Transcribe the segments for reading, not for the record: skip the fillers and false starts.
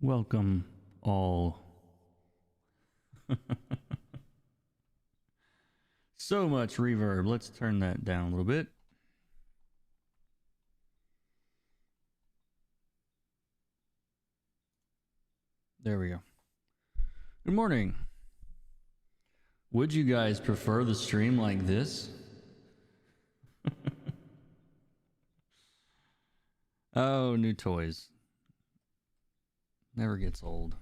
Welcome all. So much reverb. Let's turn that down a little bit. There we go. Good morning. Would you guys prefer the stream like this? Oh, new toys. Never gets old.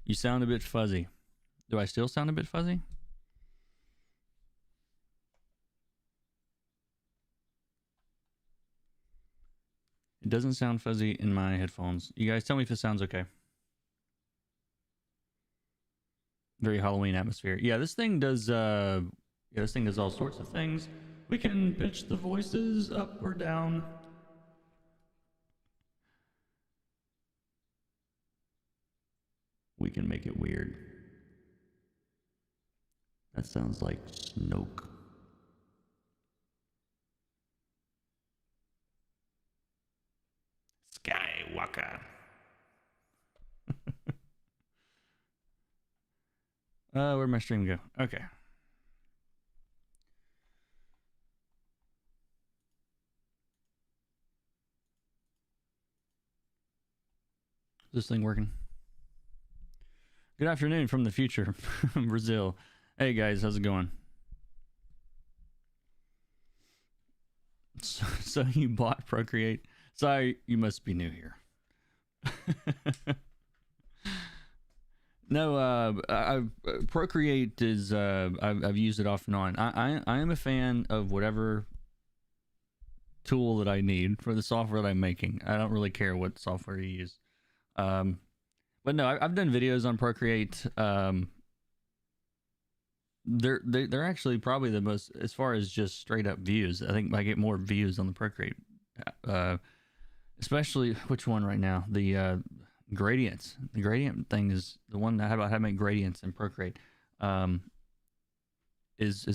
You sound a bit fuzzy. Do I still sound a bit fuzzy? It doesn't sound fuzzy in my headphones. You guys tell me if it sounds okay. Very Halloween atmosphere. Yeah, this thing does this thing does all sorts of things. We can pitch the voices up or down. We can make it weird. That sounds like Snoke. Skywalker. Where'd my stream go? Okay. Is this thing working? Good afternoon from the future, Brazil. Hey guys, how's it going? So you bought Procreate? Sorry, you must be new here. No, Procreate is I've used it off and on. I am a fan of whatever tool that I need for the software that I'm making. I don't really care what software you use. But no, I've done videos on Procreate. They're actually probably the most, as far as just straight up views. I think I get more views on the Procreate, especially which one right now? The gradients. The gradient thing is the one that about how to make gradients in Procreate. Has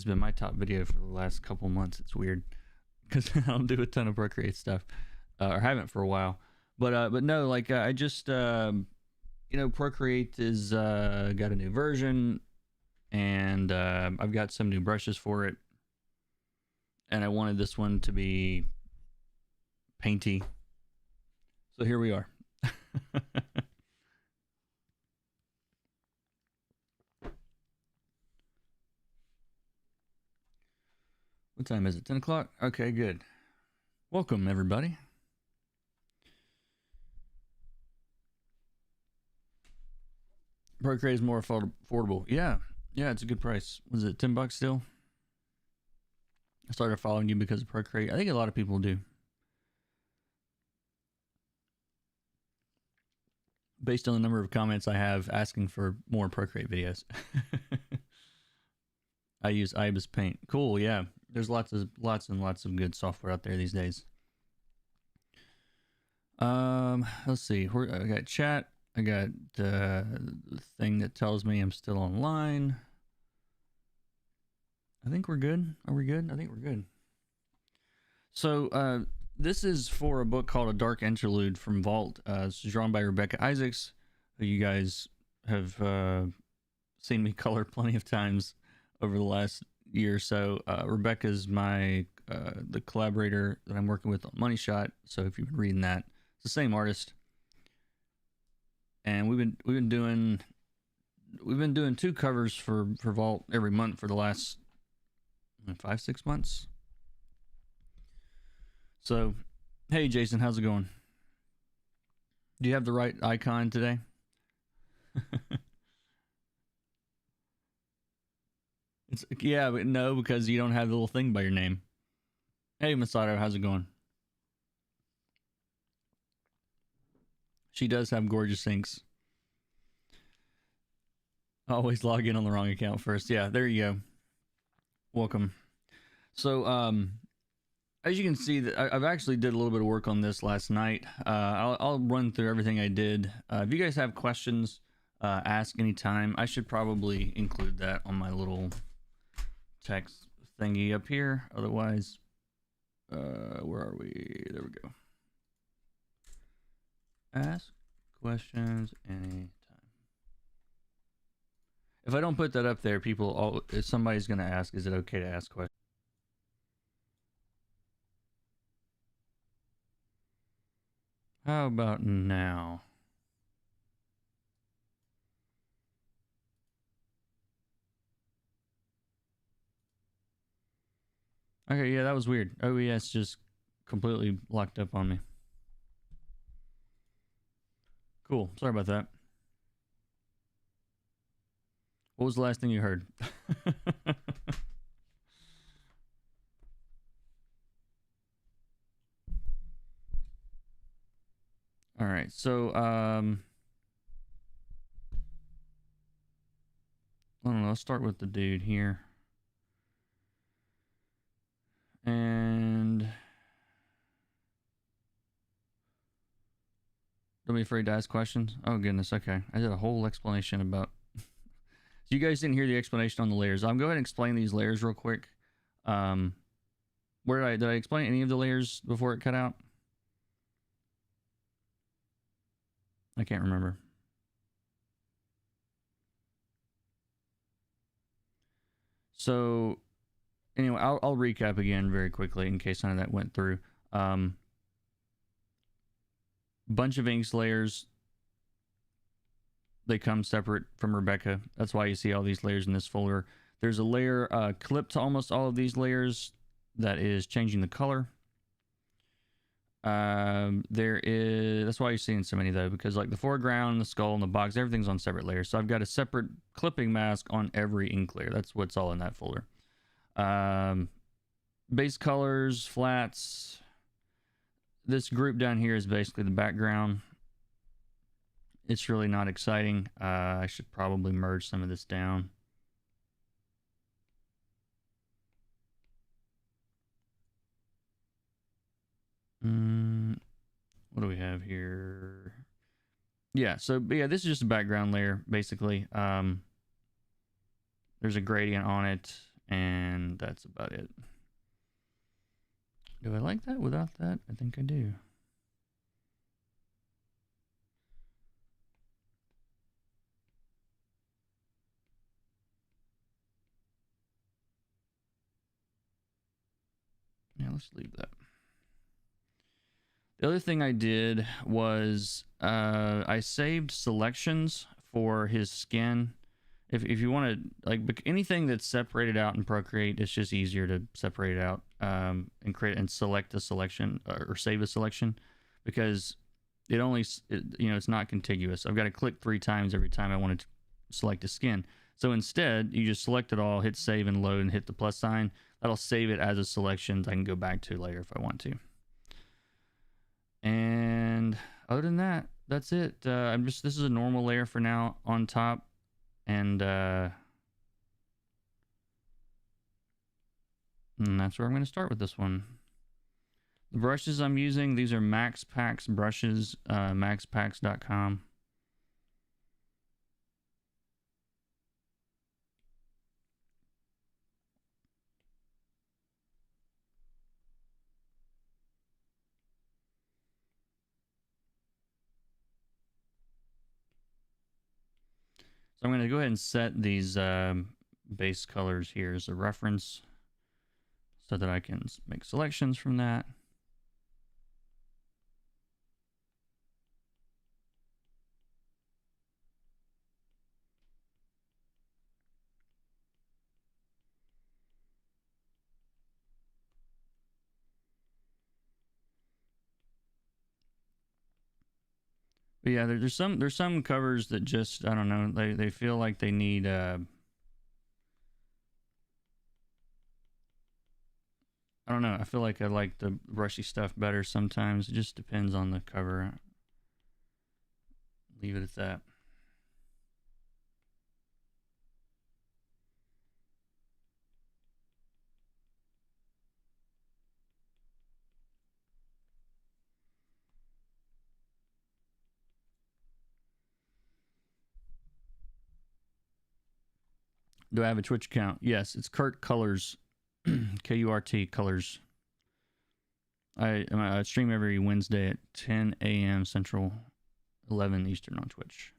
been my top video for the last couple months. It's weird because I don't do a ton of Procreate stuff, or haven't for a while. But no, like I just Procreate is got a new version, and I've got some new brushes for it, and I wanted this one to be painty, so here we are. What time is it? 10 o'clock? Okay, good. Welcome everybody. Procreate is more affordable. Yeah, it's a good price. Was it $10 still? I started following you because of Procreate. I think a lot of people do. Based on the number of comments I have asking for more Procreate videos. I use Ibis Paint. Cool, yeah. There's lots and lots of good software out there these days. Let's see. I got chat. I got the thing that tells me I'm still online. I think we're good. Are we good? I think we're good. So, this is for a book called A Dark Interlude from Vault. It's drawn by Rebekah Isaacs, who you guys have seen me color plenty of times over the last year or so. Rebekah's my the collaborator that I'm working with on Money Shot. So if you've been reading that, it's the same artist. And we've been doing 2 covers for Vault every month for the last 5-6 months. So, hey Jason, how's it going? Do you have the right icon today? Yeah, but no, because you don't have the little thing by your name. Hey Masato, how's it going? She does have gorgeous inks. Always log in on the wrong account first. Yeah, there you go. Welcome. So, as you can see, that I've actually did a little bit of work on this last night. I'll run through everything I did. If you guys have questions, ask anytime. I should probably include that on my little text thingy up here. Otherwise, where are we? There we go. Ask questions anytime. If I don't put that up there, if somebody's going to ask, is it okay to ask questions? How about now? Okay, yeah, that was weird. OBS just completely locked up on me. Cool. Sorry about that. What was the last thing you heard? All right, so I don't know. Let's start with the dude here, and don't be afraid to ask questions. Oh goodness, okay. I did a whole explanation about. So you guys didn't hear the explanation on the layers. I'll go ahead and explain these layers real quick. Where did I explain any of the layers before it cut out? I can't remember. So anyway, I'll recap again very quickly in case none of that went through. Bunch of inks layers. They come separate from Rebekah. That's why you see all these layers in this folder. There's a layer clipped to almost all of these layers that is changing the color. That's why you're seeing so many though, because like the foreground, the skull, and the box, everything's on separate layers. So I've got a separate clipping mask on every ink layer. That's what's all in that folder. Base colors, flats. This group down here is basically the background. It's really not exciting. I should probably merge some of this down. What do we have here? Yeah, so yeah, this is just a background layer, basically. There's a gradient on it, and that's about it. Do I like that without that? I think I do. Yeah, let's leave that. The other thing I did was I saved selections for his skin. If you want to, like, anything that's separated out in Procreate, it's just easier to separate it out and create and select a selection or save a selection, because it's not contiguous. I've got to click 3 times every time I want to select a skin. So instead, you just select it all, hit save and load, and hit the plus sign. That'll save it as a selection I can go back to later if I want to. And other than that, that's it. This is a normal layer for now on top, and that's where I'm going to start with this one. The brushes I'm using, these are Max Packs brushes, maxpacks.com. So I'm going to go ahead and set these base colors here as a reference so that I can make selections from that. But yeah, there's some covers that just, I don't know, they feel like they need I don't know. I feel like I like the brushy stuff better sometimes. It just depends on the cover. Leave it at that. Do I have a Twitch account? Yes, it's Kurt Colors, Kurt Colors. I stream every Wednesday at 10 a.m. Central 11 Eastern on Twitch.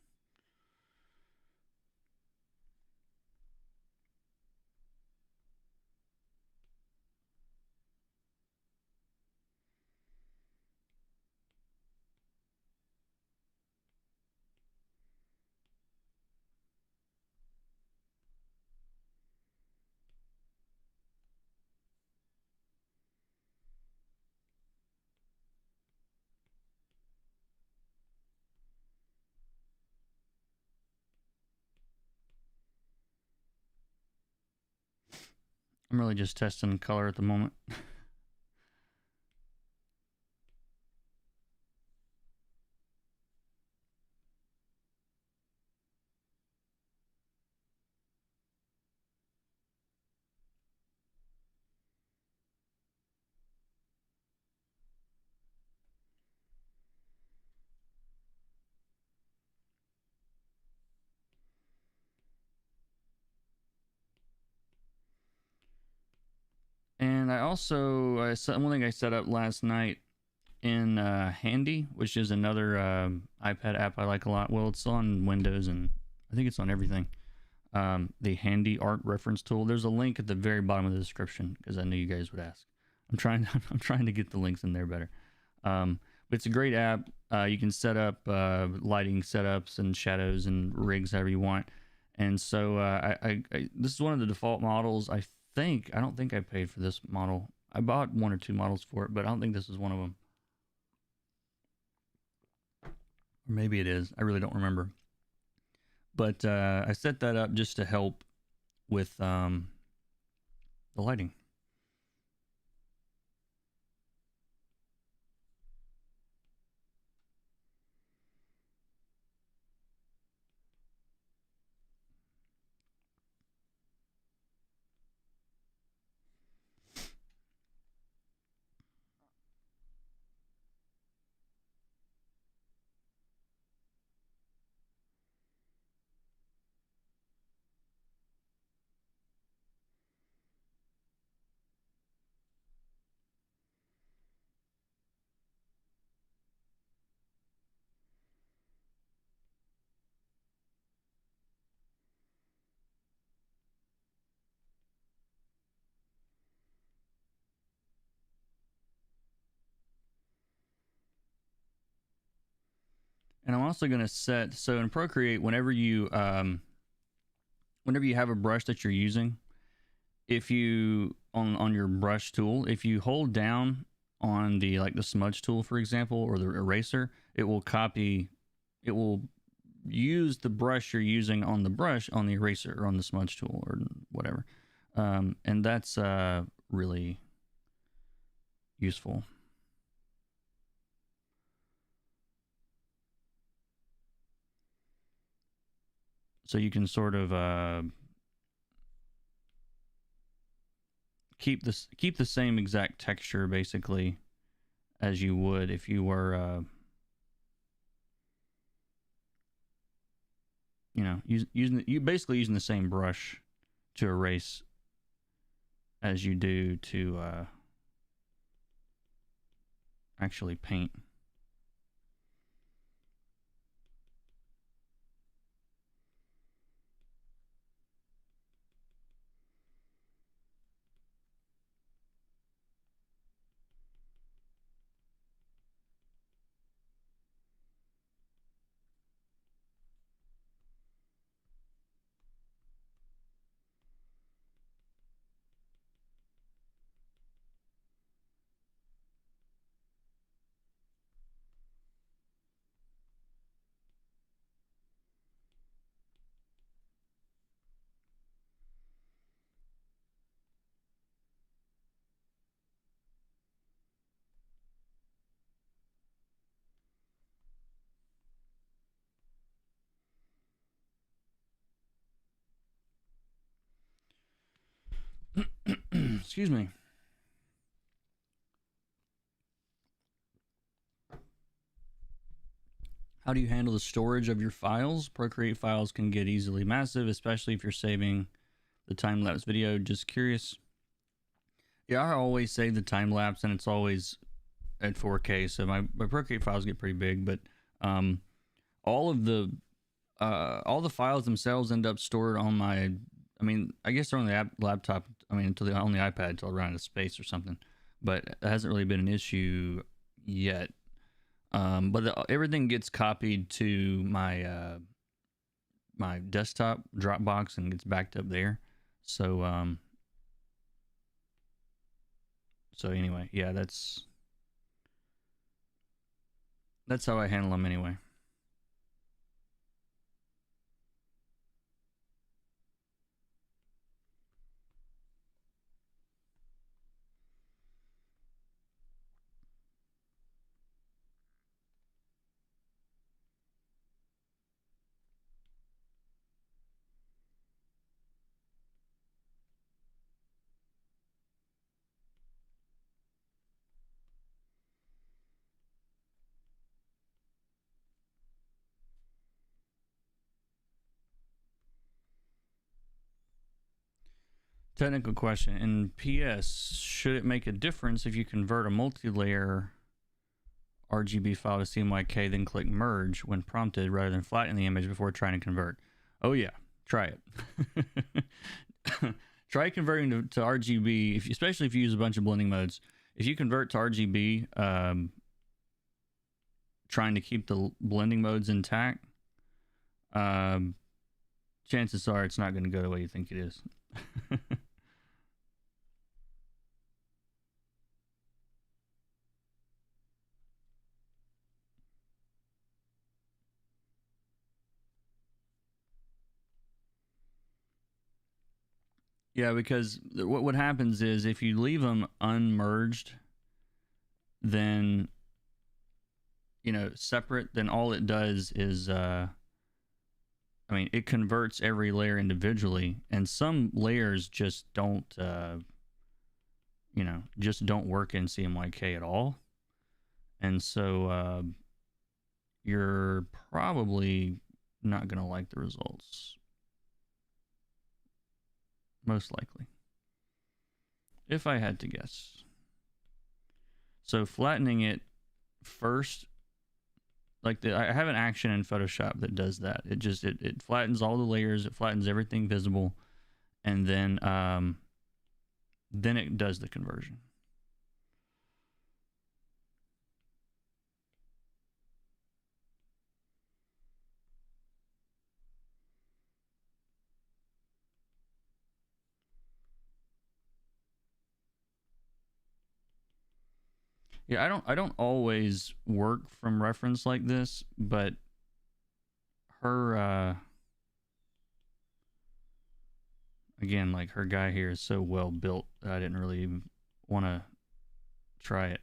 I'm really just testing color at the moment. And I also, one thing I set up last night in Handy, which is another iPad app I like a lot. Well, it's on Windows and I think it's on everything. The Handy art reference tool. There's a link at the very bottom of the description because I knew you guys would ask. I'm trying to get the links in there better. But it's a great app. You can set up lighting setups and shadows and rigs however you want. And so this is one of the default models. I don't think I paid for this model. I bought 1 or 2 models for it, but I don't think this is one of them. Or maybe it is. I really don't remember. But I set that up just to help with the lighting. And I'm also going to set, so in Procreate, whenever you have a brush that you're using, if you, on your brush tool, if you hold down on the, like the smudge tool, for example, or the eraser, it will use the brush you're using on the brush on the eraser or on the smudge tool or whatever. And that's really useful. So you can sort of keep the same exact texture basically as you would if you were basically using the same brush to erase as you do to actually paint. Excuse me. How do you handle the storage of your files? Procreate files can get easily massive, especially if you're saving the time-lapse video. Just curious. Yeah, I always save the time-lapse, and it's always at 4K, so my Procreate files get pretty big, but all of the all the files themselves end up stored on my. I mean, I guess they're on the laptop. I mean, until on the iPad until I run out of space or something. But it hasn't really been an issue yet. Everything gets copied to my my desktop Dropbox and gets backed up there. So so anyway, yeah, that's how I handle them anyway. Technical question. In PS, should it make a difference if you convert a multi-layer RGB file to CMYK, then click merge when prompted rather than flatten the image before trying to convert? Oh yeah, try it. Try converting to RGB, especially if you use a bunch of blending modes. If you convert to RGB, trying to keep the blending modes intact, chances are it's not going to go the way you think it is. Yeah, because what happens is if you leave them unmerged, then separate, then all it does is I mean, it converts every layer individually, and some layers just don't just don't work in CMYK at all. And so you're probably not going to like the results. Most likely. If I had to guess. So flattening it first, like I have an action in Photoshop that does that. It flattens all the layers, it flattens everything visible, and then it does the conversion. Yeah, I don't always work from reference like this, but her again, like her guy here is so well built that I didn't really even want to try it.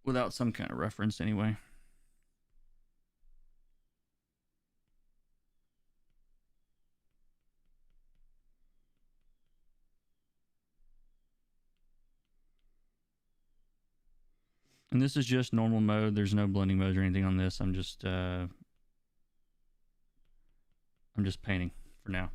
Without some kind of reference anyway. And this is just normal mode. There's no blending mode or anything on this. I'm just painting for now.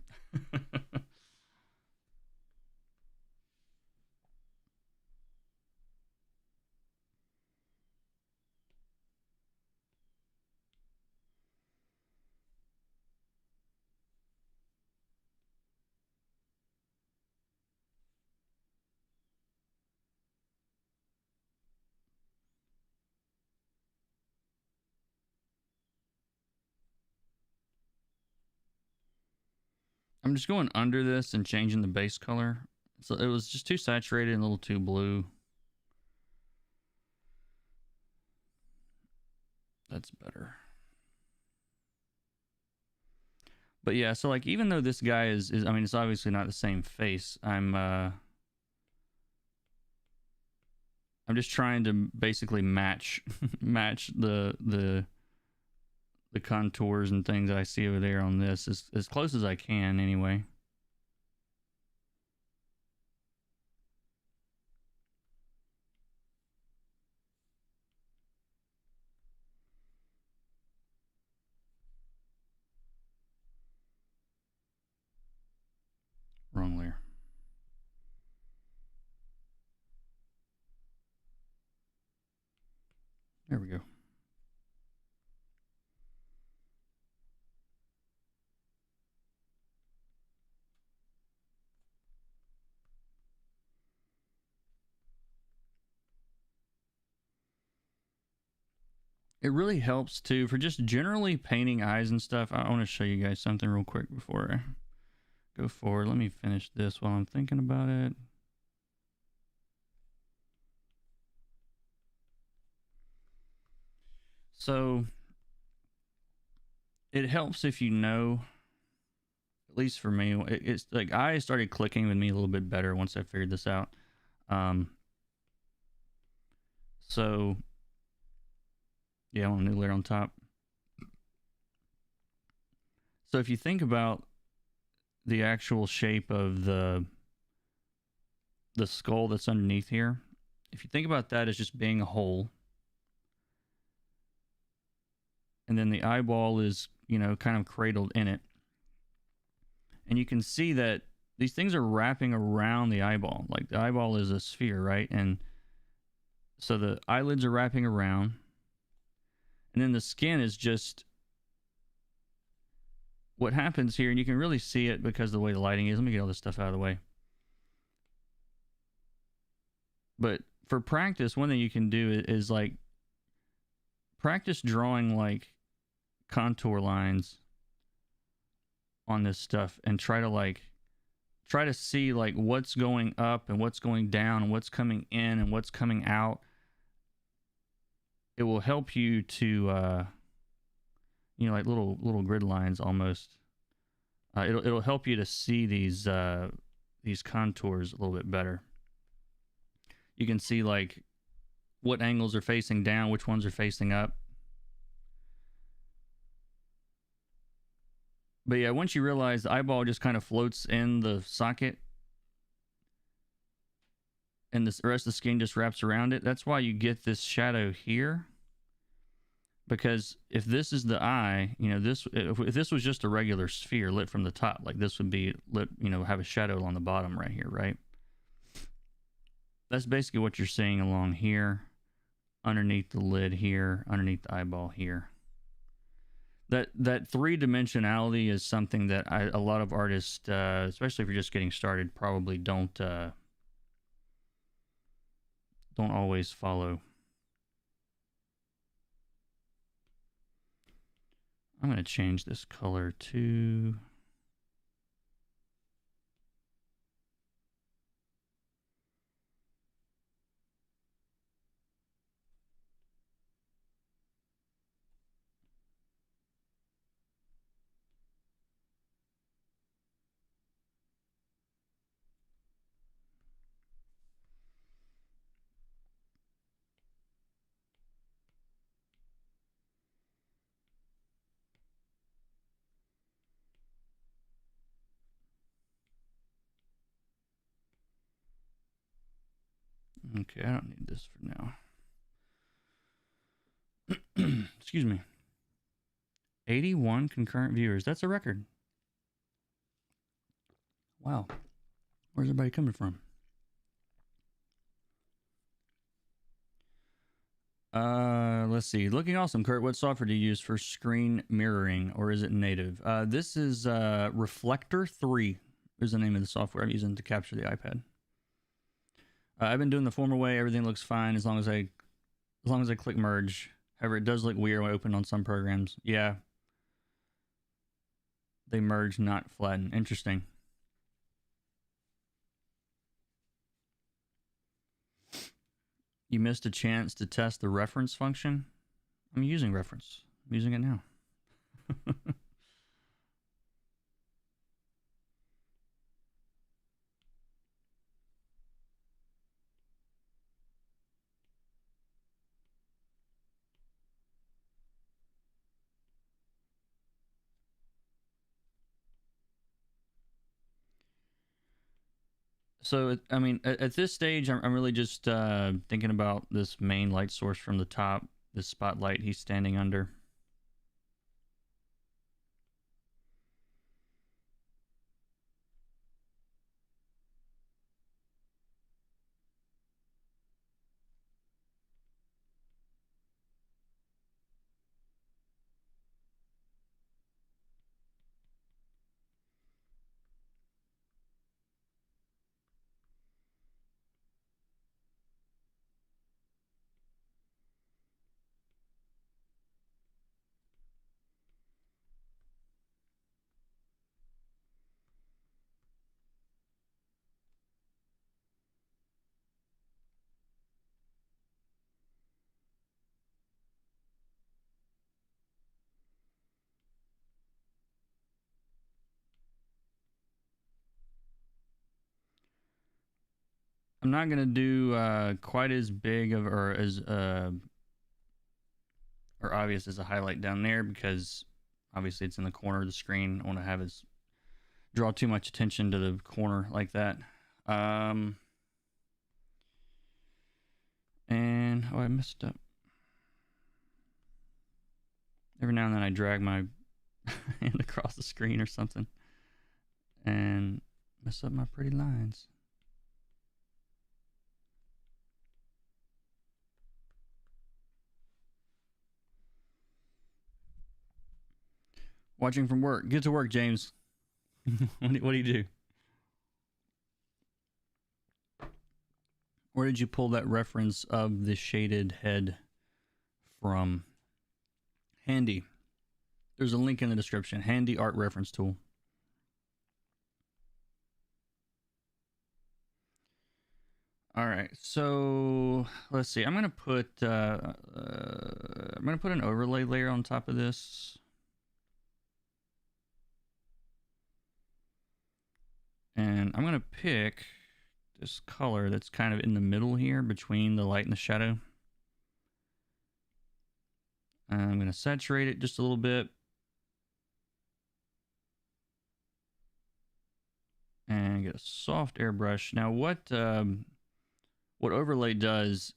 I'm just going under this and changing the base color. So it was just too saturated and a little too blue. That's better. But yeah, so like even though this guy is I mean, it's obviously not the same face. I'm just trying to basically match the contours and things that I see over there on this as close as I can anyway. Wrong layer. It really helps too for just generally painting eyes and stuff. I want to show you guys something real quick before I go forward. Let me finish this while I'm thinking about it. So it helps if you know, at least for me, it's like eyes started clicking with me a little bit better once I figured this out. So yeah, I want a new layer on top. So if you think about the actual shape of the skull that's underneath here, if you think about that as just being a hole, and then the eyeball is, you know, kind of cradled in it, and you can see that these things are wrapping around the eyeball. Like the eyeball is a sphere, right? And so the eyelids are wrapping around, and then the skin is just what happens here, and you can really see it because of the way the lighting is. Let me get all this stuff out of the way. But for practice, one thing you can do is like practice drawing like contour lines on this stuff and try to see like what's going up and what's going down and what's coming in and what's coming out. It will help you to you know, like little grid lines almost. It'll help you to see these contours a little bit better. You can see like what angles are facing down, which ones are facing up. But yeah, once you realize the eyeball just kind of floats in the socket and the rest of the skin just wraps around it, that's why you get this shadow here. Because if this is the eye, you know, if this was just a regular sphere lit from the top, like this would be lit, you know, have a shadow on the bottom right here, right? That's basically what you're seeing along here, underneath the lid here, underneath the eyeball here. That three-dimensionality is something that a lot of artists, especially if you're just getting started, probably don't always follow. I'm going to change this color to... Okay, I don't need this for now. Excuse me. 81 concurrent viewers. That's a record. Wow. Where's everybody coming from? Let's see. Looking awesome, Kurt. What software do you use for screen mirroring, or is it native? This is Reflector 3 is the name of the software I'm using to capture the iPad. I've been doing the former way. Everything looks fine as long as I click merge. However, it does look weird when I open on some programs. Yeah. They merge, not flatten. Interesting. You missed a chance to test the reference function. I'm using reference. I'm using it now. So, I mean, at this stage, I'm really just thinking about this main light source from the top, this spotlight he's standing under. I'm not gonna do quite as big of or as or obvious as a highlight down there, because obviously it's in the corner of the screen. I want to have it draw too much attention to the corner like that. And oh, I messed up. Every now and then I drag my hand across the screen or something and mess up my pretty lines. Watching from work. Get to work, James. What do you do? Where did you pull that reference of the shaded head from? Handy. There's a link in the description. Handy art reference tool. All right, so let's see. I'm gonna put an overlay layer on top of this. And I'm gonna pick this color that's kind of in the middle here between the light and the shadow. And I'm gonna saturate it just a little bit. And get a soft airbrush. Now what overlay does,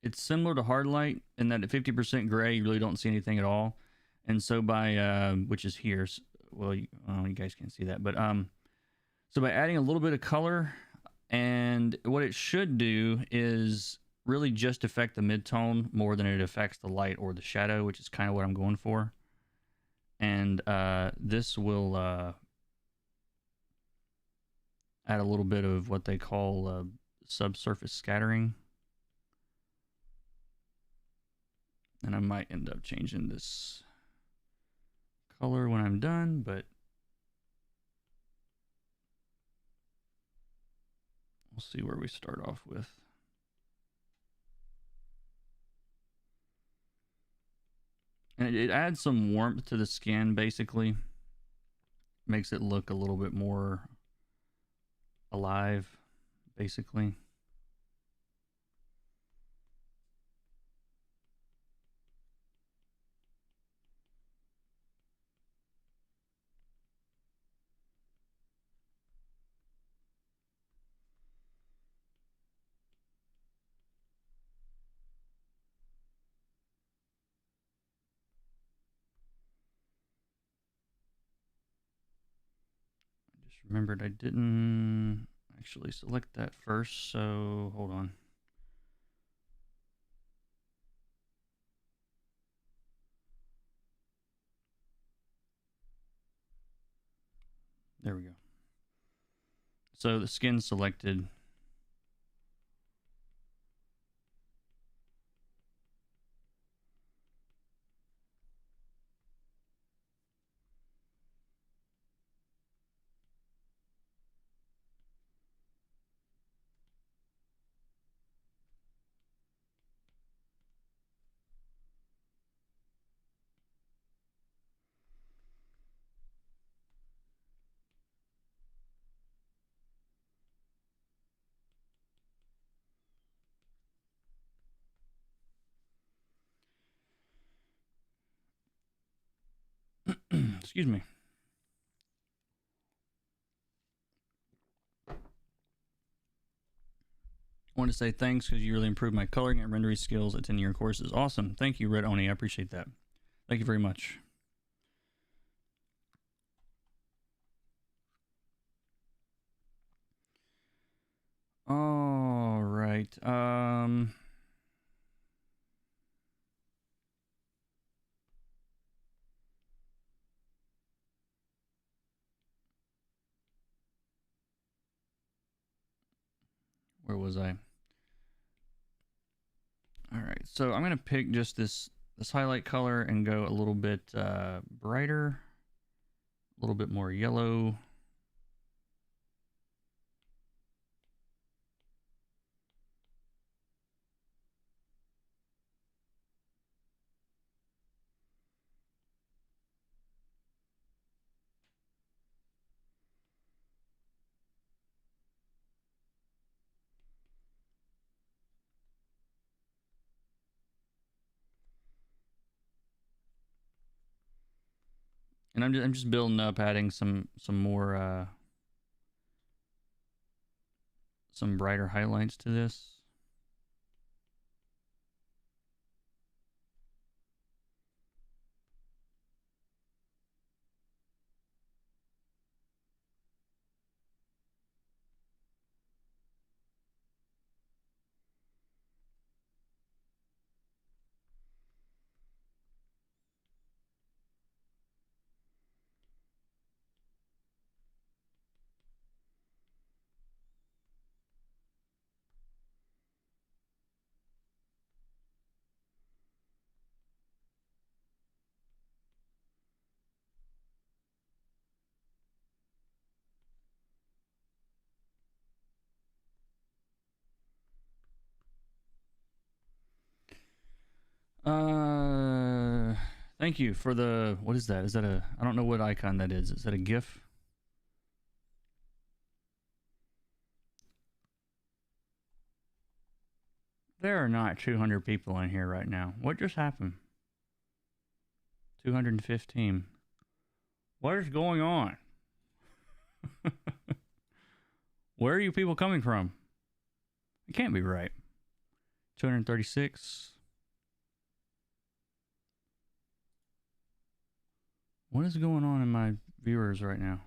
it's similar to hard light in that at 50% gray, you really don't see anything at all. And so by, which is here, well, you guys can't see that, but so by adding a little bit of color, and what it should do is really just affect the mid-tone more than it affects the light or the shadow, which is kind of what I'm going for. And this will add a little bit of what they call subsurface scattering. And I might end up changing this color when I'm done, but we'll see where we start off with. And it adds some warmth to the skin, basically. Makes it look a little bit more alive, basically. Remembered I didn't actually select that first, so hold on. There we go. So the skin's selected. Excuse me. I want to say thanks because you really improved my coloring and rendering skills at 10-year courses. Awesome. Thank you, Red Oni. I appreciate that. Thank you very much. All right. Where was I? All right. So I'm going to pick just this highlight color and go a little bit brighter, a little bit more yellow. And I'm just building up, adding some more some brighter highlights to this. Thank you for the, what is that? Is that a, I don't know what icon that is. Is that a GIF? There are not 200 people in here right now. What just happened? 215. What is going on? Where are you people coming from? It can't be right. 236. What is going on in my viewers right now?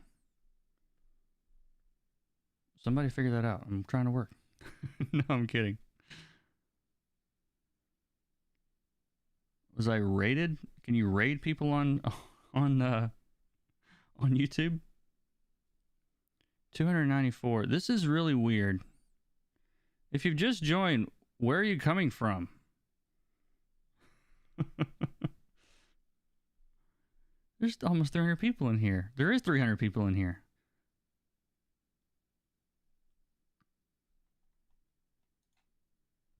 Somebody figure that out. I'm trying to work. No, I'm kidding. Was I raided? Can you raid people on YouTube? 294. This is really weird. If you've just joined, where are you coming from? There's almost 300 people in here. There is 300 people in here.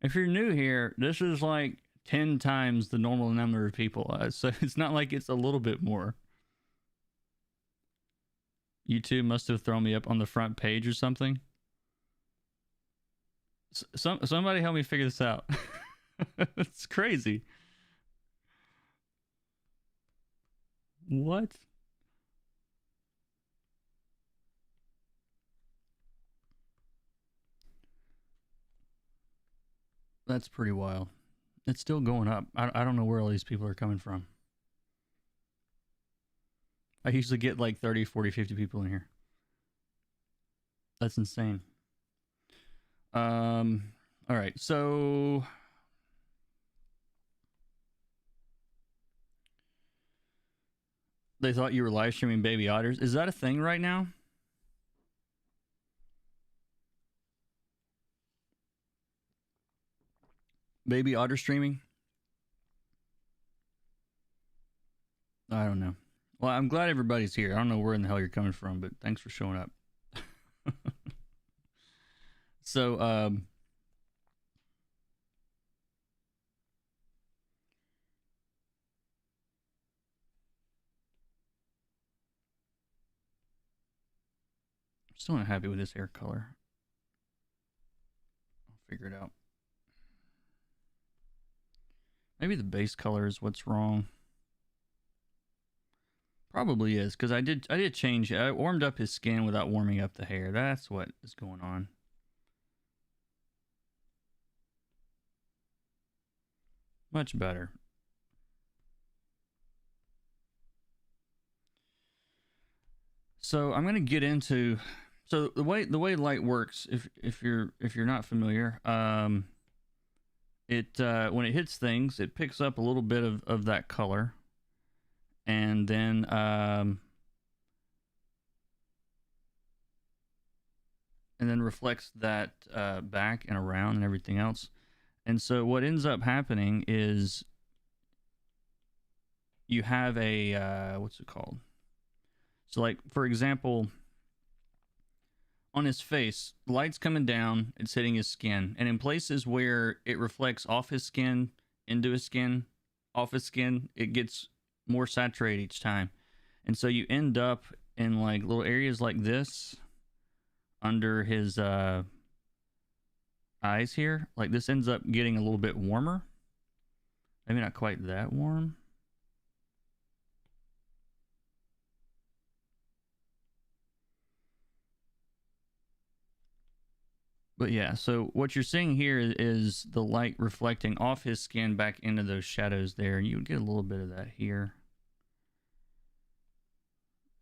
If you're new here, this is like 10 times the normal number of people. So it's not like it's a little bit more. YouTube must have thrown me up on the front page or something. Somebody help me figure this out. It's crazy. What? That's pretty wild. It's still going up. I don't know where all these people are coming from. I usually get like 30, 40, 50 people in here. That's insane. All right, so they thought you were live streaming baby otters. Is that a thing right now? Baby otter streaming? I don't know. Well, I'm glad everybody's here. I don't know where in the hell you're coming from, but thanks for showing up. So, still not happy with this hair color. I'll figure it out. Maybe the base color is what's wrong. Probably is, because I did change. I warmed up his skin without warming up the hair. That's what is going on. Much better. So I'm gonna get into, so the way light works, if you're not familiar, it when it hits things, it picks up a little bit of that color, and then reflects that back and around and everything else. And so what ends up happening is you have a what's it called? So like, for example, on his face, light's coming down, it's hitting his skin, and in places where it reflects off his skin, into his skin, off his skin, it gets more saturated each time. And so you end up in like little areas like this under his eyes here. Like this ends up getting a little bit warmer. Maybe not quite that warm. But yeah, so what you're seeing here is the light reflecting off his skin back into those shadows there. You would get a little bit of that here,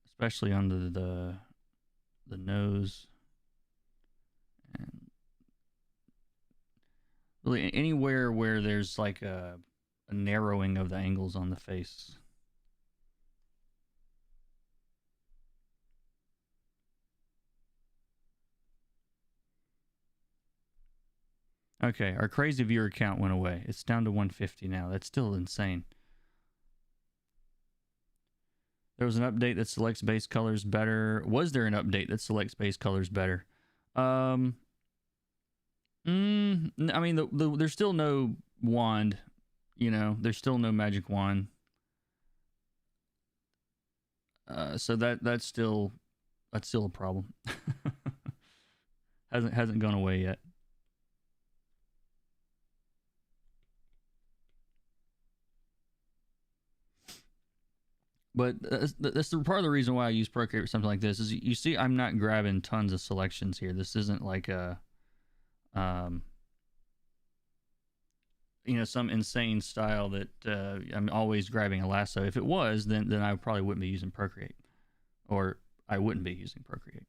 especially under the nose, and really anywhere where there's like a narrowing of the angles on the face. Okay, our crazy viewer count went away. It's down to 150 now. That's still insane. There was an update that selects base colors better. Was there an update that selects base colors better? I mean, there's still no wand. You know, there's still no magic wand. So that's still a problem. hasn't gone away yet. But that's the part of the reason why I use Procreate for something like this is you see I'm not grabbing tons of selections here. This isn't like a some insane style that I'm always grabbing a lasso. If it was, then I probably wouldn't be using Procreate, or I wouldn't be using Procreate.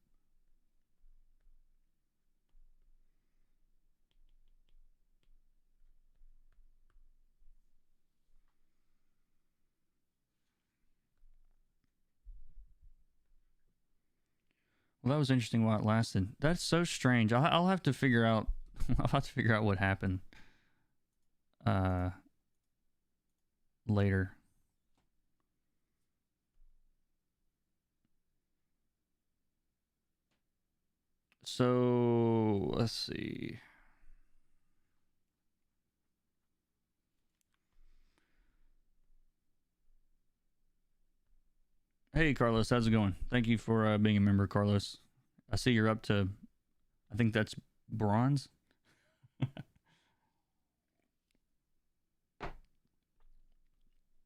Well, that was interesting while it lasted. That's so strange. I'll have to figure out. I'll have to figure out what happened. Later. So let's see. Hey, Carlos, how's it going? Thank you for being a member, Carlos. I see you're up to, I think that's bronze.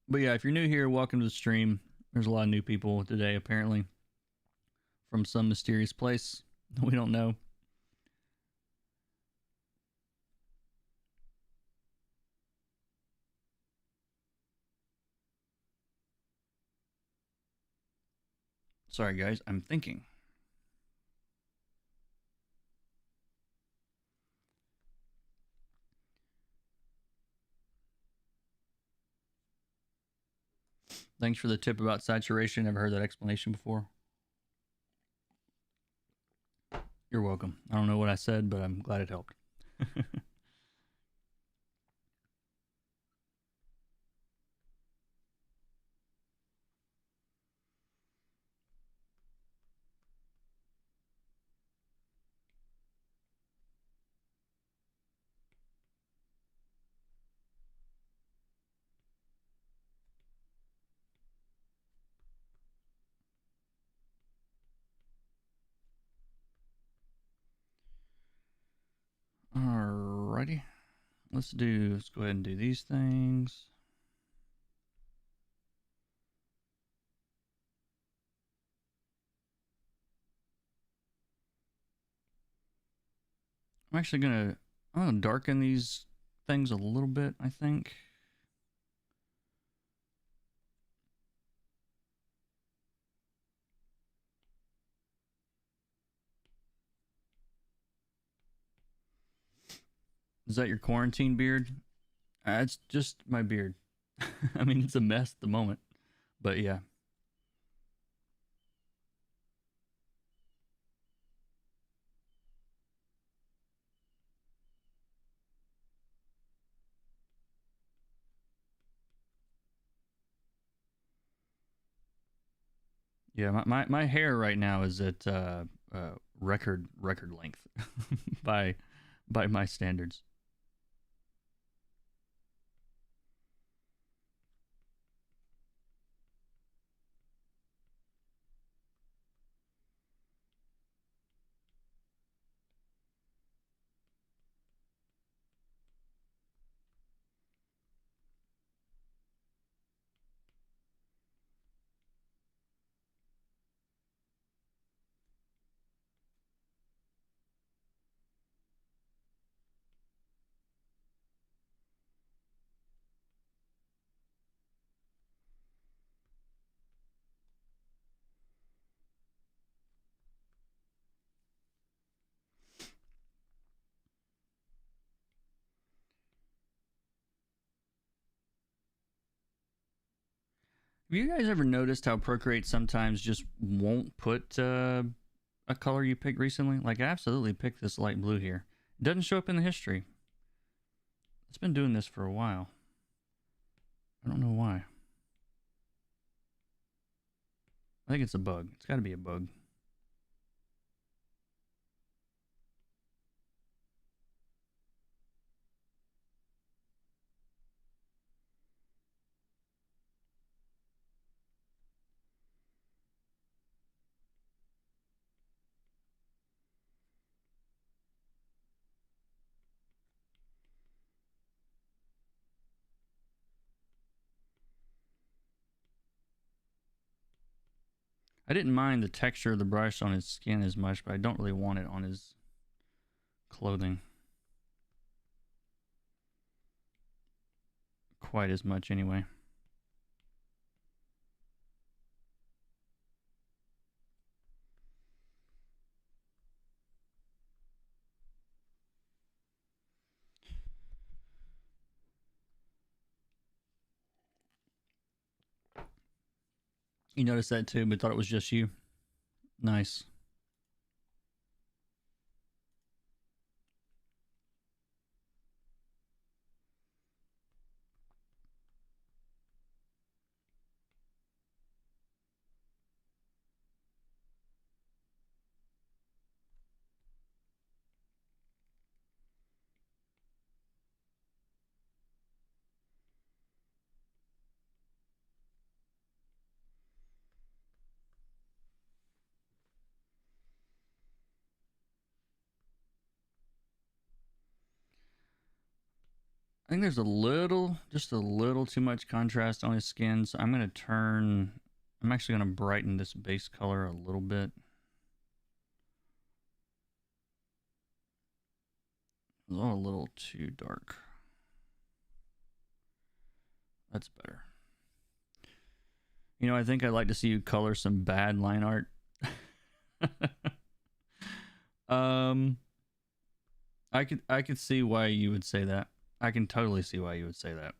But yeah, if you're new here, welcome to the stream. There's a lot of new people today, apparently, from some mysterious place we don't know. Sorry, guys, I'm thinking. Thanks for the tip about saturation. Never heard that explanation before. You're welcome. I don't know what I said, but I'm glad it helped. Alrighty. Let's go ahead and do these things. I'm gonna darken these things a little bit, I think. Is that your quarantine beard? It's just my beard. I mean, it's a mess at the moment, but yeah. Yeah, my hair right now is at record length by my standards. Have you guys ever noticed how Procreate sometimes just won't put a color you picked recently? Like, I absolutely picked this light blue here. It doesn't show up in the history. It's been doing this for a while. I don't know why. I think it's a bug. It's got to be a bug. I didn't mind the texture of the brush on his skin as much, but I don't really want it on his clothing quite as much anyway. You noticed that too, but thought it was just you. Nice. I think there's just a little too much contrast on his skin, so I'm actually going to brighten this base color a little bit. It's all a little too dark. That's better. You know, I think I'd like to see you color some bad line art. I could see why you would say that. I can totally see why you would say that.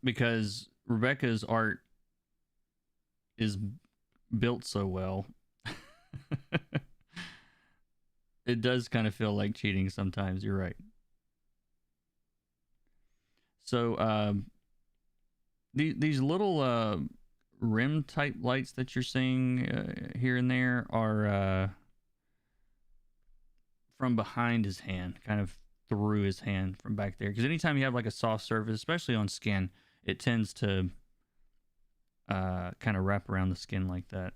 Because Rebekah's art is built so well. It does kind of feel like cheating sometimes. You're right. So these little rim type lights that you're seeing here and there are from behind his hand, kind of through his hand from back there. Because anytime you have like a soft surface, especially on skin, it tends to kind of wrap around the skin like that.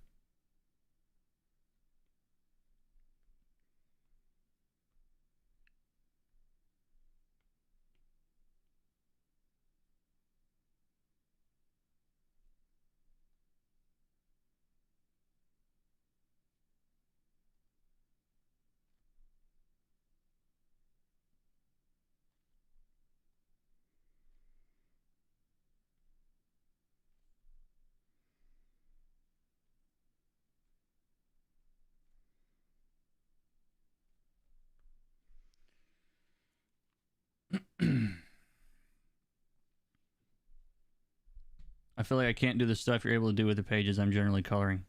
I feel like I can't do the stuff you're able to do with the pages I'm generally coloring.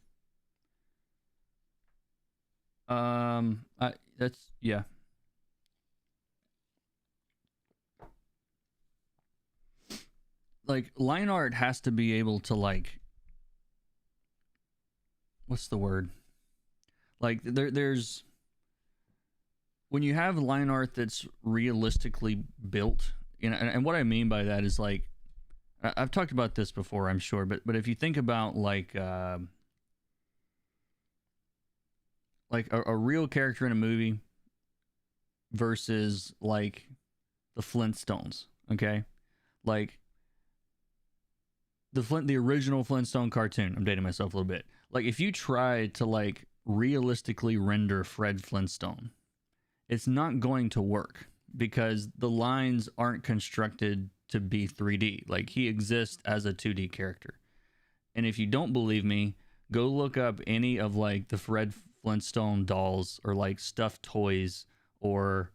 That's, yeah. Like, line art has to be able to, like, what's the word? Like, there's, when you have line art that's realistically built, you know, and what I mean by that is, like, I've talked about this before, I'm sure, but if you think about like a real character in a movie versus like the Flintstones, okay? Like the original Flintstone cartoon. I'm dating myself a little bit. Like if you try to like realistically render Fred Flintstone, it's not going to work because the lines aren't constructed to be 3D. Like he exists as a 2D character. And if you don't believe me, go look up any of like the Fred Flintstone dolls or like stuffed toys or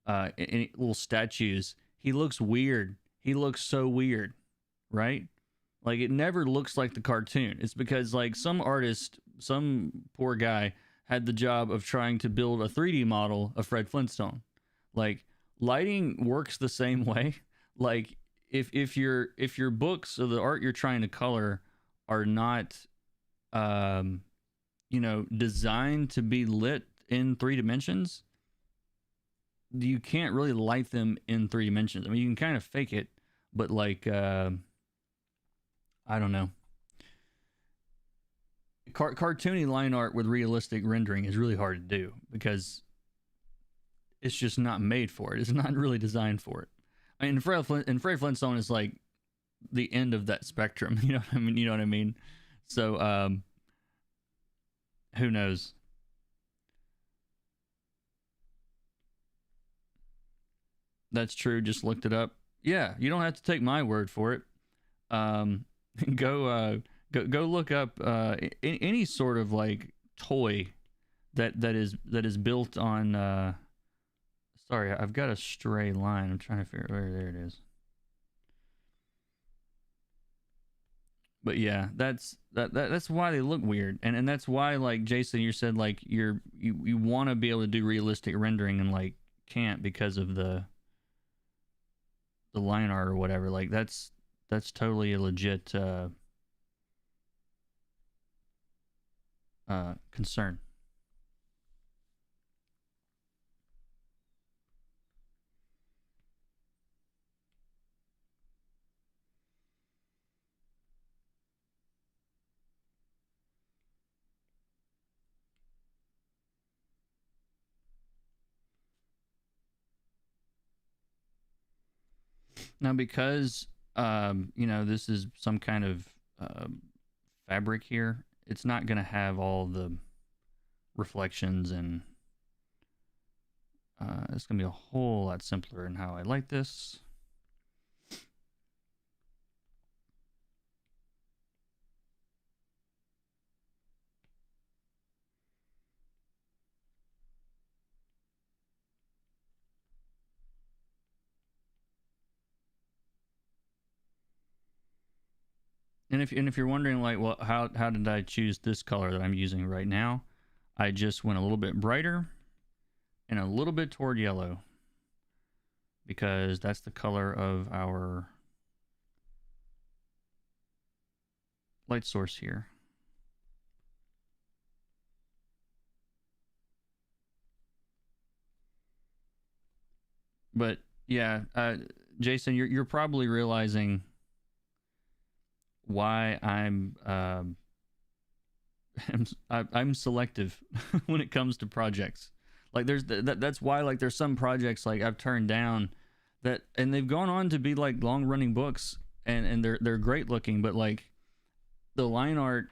any little statues. He looks weird he looks so weird, right? Like it never looks like the cartoon. It's because like some artist, some poor guy had the job of trying to build a 3D model of Fred Flintstone. Like lighting works the same way. Like if your books or the art you're trying to color are not designed to be lit in 3 dimensions, you can't really light them in 3 dimensions. I mean, you can kind of fake it, but like I don't know. Cartoony line art with realistic rendering is really hard to do because it's just not made for it. It's not really designed for it. I mean, Fred Flintstone is like the end of that spectrum. You know what I mean? You know what I mean? So, who knows? That's true. Just looked it up. Yeah, you don't have to take my word for it. Um, go look up any sort of like toy that is built on. Sorry, I've got a stray line. I'm trying to figure where there it is. But yeah, that's why they look weird, and that's why like Jason, you said like you want to be able to do realistic rendering and like can't because of the line art or whatever. Like that's totally a legit concern. Now, because this is some kind of fabric here, it's not going to have all the reflections, and it's going to be a whole lot simpler in how I light this. And if you're wondering like, well, how did I choose this color that I'm using right now? I just went a little bit brighter and a little bit toward yellow because that's the color of our light source here. But yeah, Jason, you're probably realizing why I'm selective when it comes to projects. Like that's why like there's some projects like I've turned down that, and they've gone on to be like long running books, and they're great looking, but like the line art,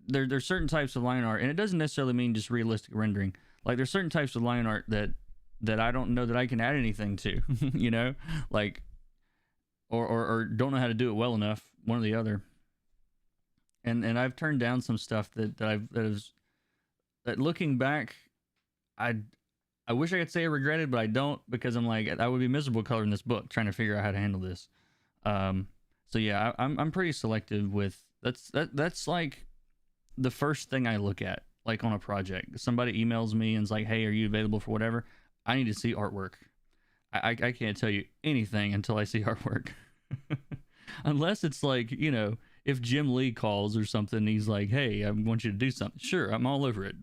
there's certain types of line art, and it doesn't necessarily mean just realistic rendering. Like there's certain types of line art that I don't know that I can add anything to, you know, like or don't know how to do it well enough, one or the other. And I've turned down some stuff that looking back, I wish I could say I regretted, but I don't, because I'm like, I would be miserable coloring this book trying to figure out how to handle this. So yeah, I'm pretty selective with that's like the first thing I look at, like on a project. Somebody emails me and is like, hey, are you available for whatever? I need to see artwork. I can't tell you anything until I see artwork. Unless it's like, you know, if Jim Lee calls or something, he's like, hey, I want you to do something. Sure, I'm all over it.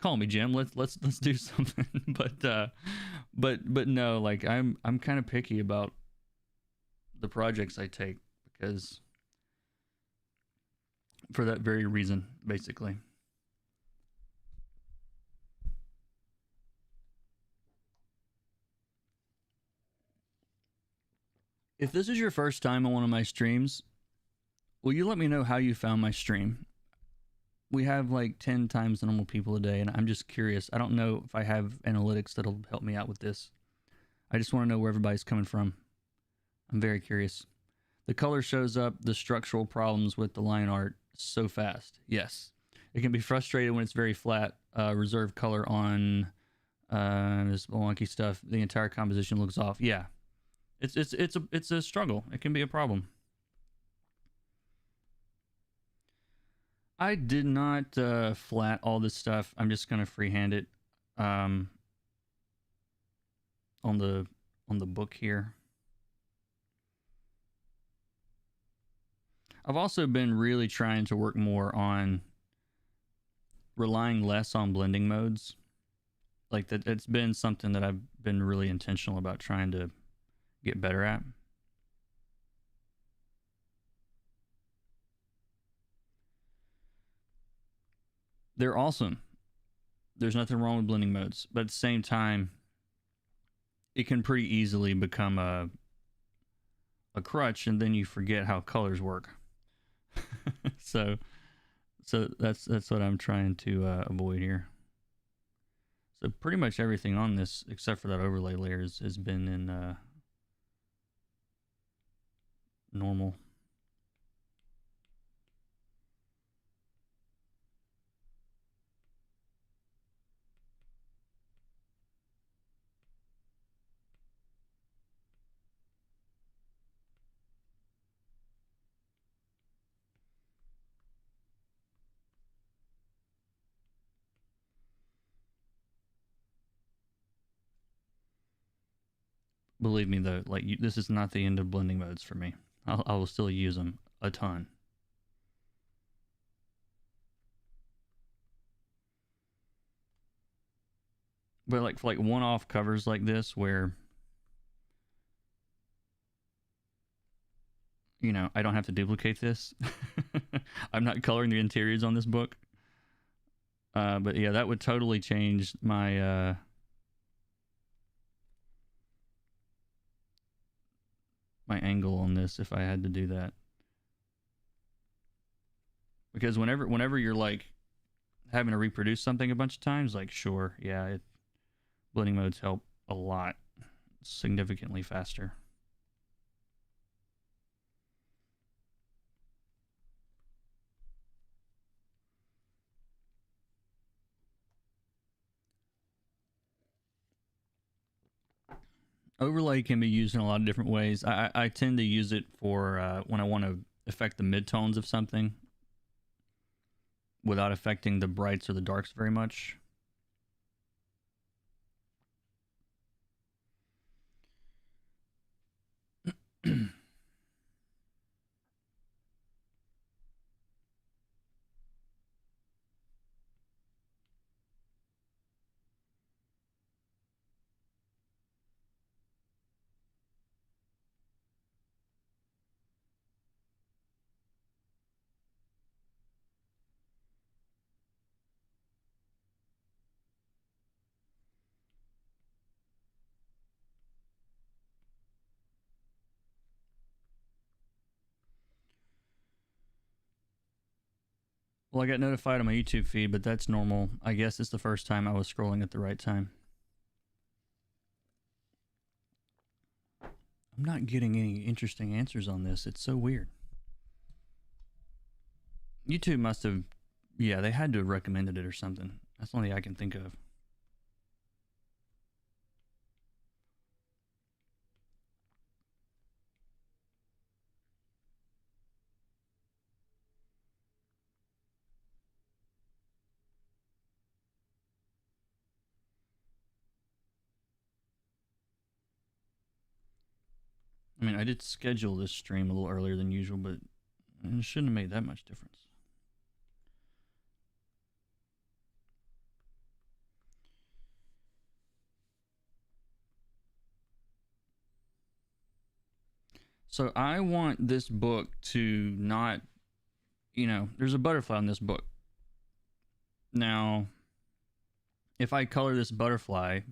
Call me, Jim. Let's do something. but no, like I'm kind of picky about the projects I take, because for that very reason, basically. If this is your first time on one of my streams, will you let me know how you found my stream? We have like 10 times the normal people a day, and I'm just curious. I don't know if I have analytics that'll help me out with this. I just want to know where everybody's coming from. I'm very curious. The color shows up, the structural problems with the line art so fast. Yes. It can be frustrating when it's very flat. Reserve color on this wonky stuff. The entire composition looks off. Yeah. It's a struggle. It can be a problem. I did not flat all this stuff. I'm just gonna freehand it um, on the book here. I've also been really trying to work more on relying less on blending modes. Like that, it's been something that I've been really intentional about trying to get better at. They're awesome. There's nothing wrong with blending modes, but at the same time, it can pretty easily become a crutch, and then you forget how colors work. so that's what I'm trying to avoid here. So pretty much everything on this, except for that overlay layer, has been in normal. Believe me though, like this is not the end of blending modes for me. I will still use them a ton. But like for like one-off covers like this, where I don't have to duplicate this. I'm not coloring the interiors on this book. But yeah, that would totally change my my angle on this if I had to do that. Because whenever you're like having to reproduce something a bunch of times, like sure, yeah, blending modes help a lot, significantly faster. Overlay can be used in a lot of different ways. I tend to use it for when I want to affect the midtones of something without affecting the brights or the darks very much. Well, I got notified on my YouTube feed, but that's normal. I guess it's the first time I was scrolling at the right time. I'm not getting any interesting answers on this. It's so weird. YouTube must have, yeah, they had to have recommended it or something. That's the only I can think of. I mean, I did schedule this stream a little earlier than usual, but it shouldn't have made that much difference. So I want this book to not, there's a butterfly in this book. Now, if I color this butterfly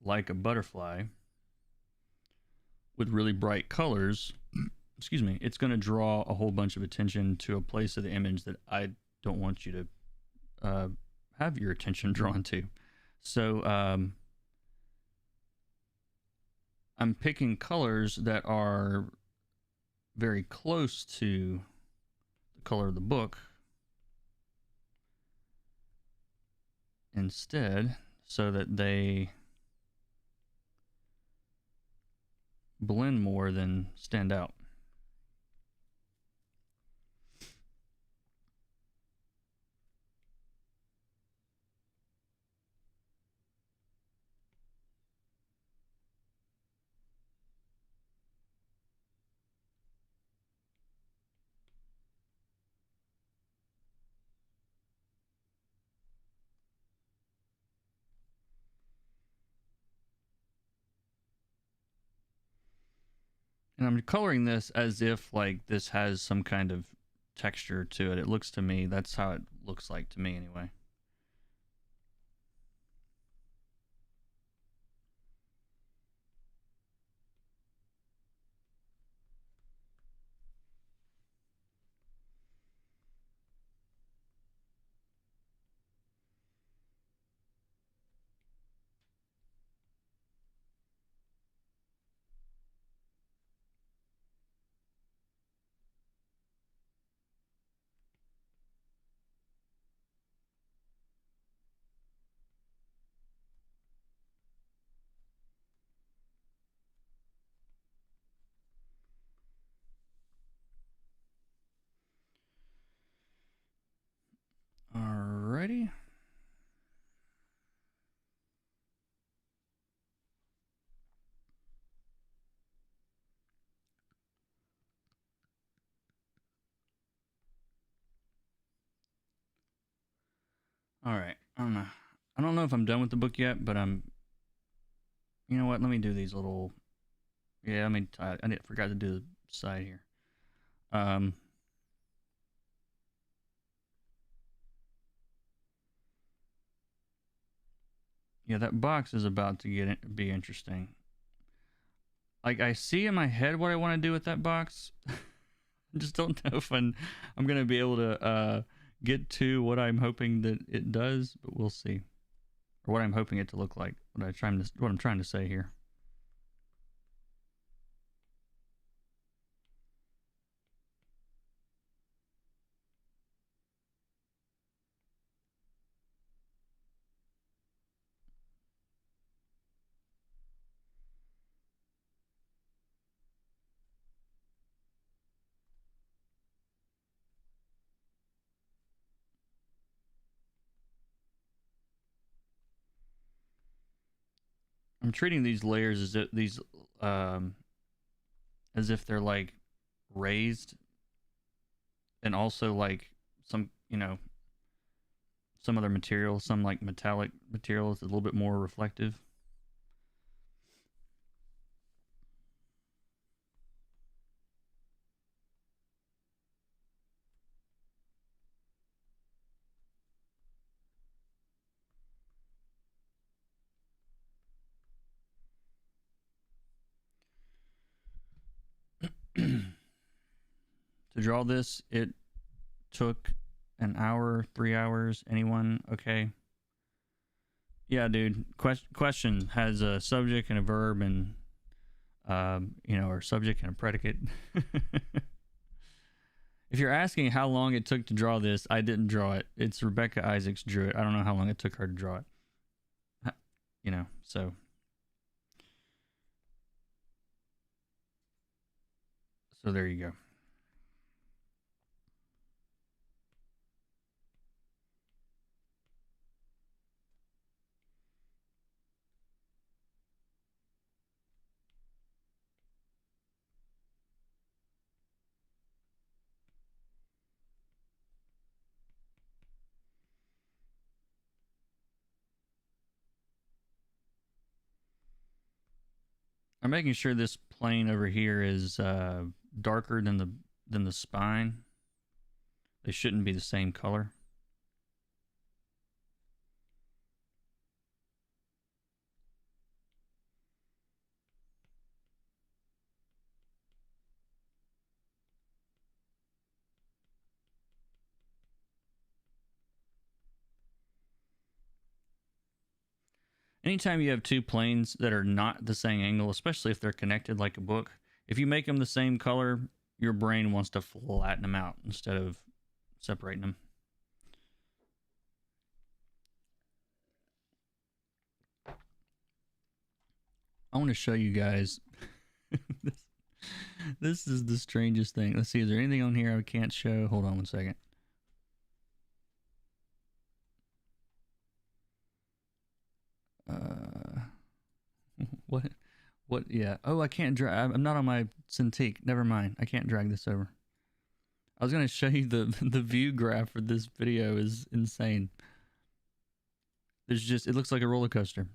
like a butterfly with really bright colors, excuse me, it's going to draw a whole bunch of attention to a place of the image that I don't want you to have your attention drawn to. So I'm picking colors that are very close to the color of the book instead, so that they blend more than stand out. And I'm coloring this as if like this has some kind of texture to it. It looks to me, that's how it looks like to me anyway. Alrighty. All right. I don't know. I don't know if I'm done with the book yet, but I'm. You know what? Let me do these little. Yeah, I forgot to do the side here. Um. Yeah, that box is about to be interesting. Like I see in my head what I want to do with that box. I just don't know if I'm gonna be able to get to what I'm hoping that it does, but we'll see. Or what I'm hoping it to look like. What I'm trying to say here. I'm treating these layers um as if they're like raised, and also like some some other material, some like metallic material is a little bit more reflective. To draw this, it took an hour, 3 hours. Anyone? Okay. Yeah, dude. Question has a subject and a verb, and or subject and a predicate. If you're asking how long it took to draw this, I didn't draw it. It's Rebekah Isaacs drew it. I don't know how long it took her to draw it. So there you go. I'm making sure this plane over here is darker than the spine. They shouldn't be the same color. Anytime you have two planes that are not the same angle, especially if they're connected like a book, if you make them the same color, your brain wants to flatten them out instead of separating them. I want to show you guys This is the strangest thing. Let's see, is there anything on here I can't show? Hold on one second. What? What? Yeah. Oh, I can't drag. I'm not on my Cintiq. Never mind. I can't drag this over. I was gonna show you the the view graph for this video is insane. There's just, it looks like a roller coaster.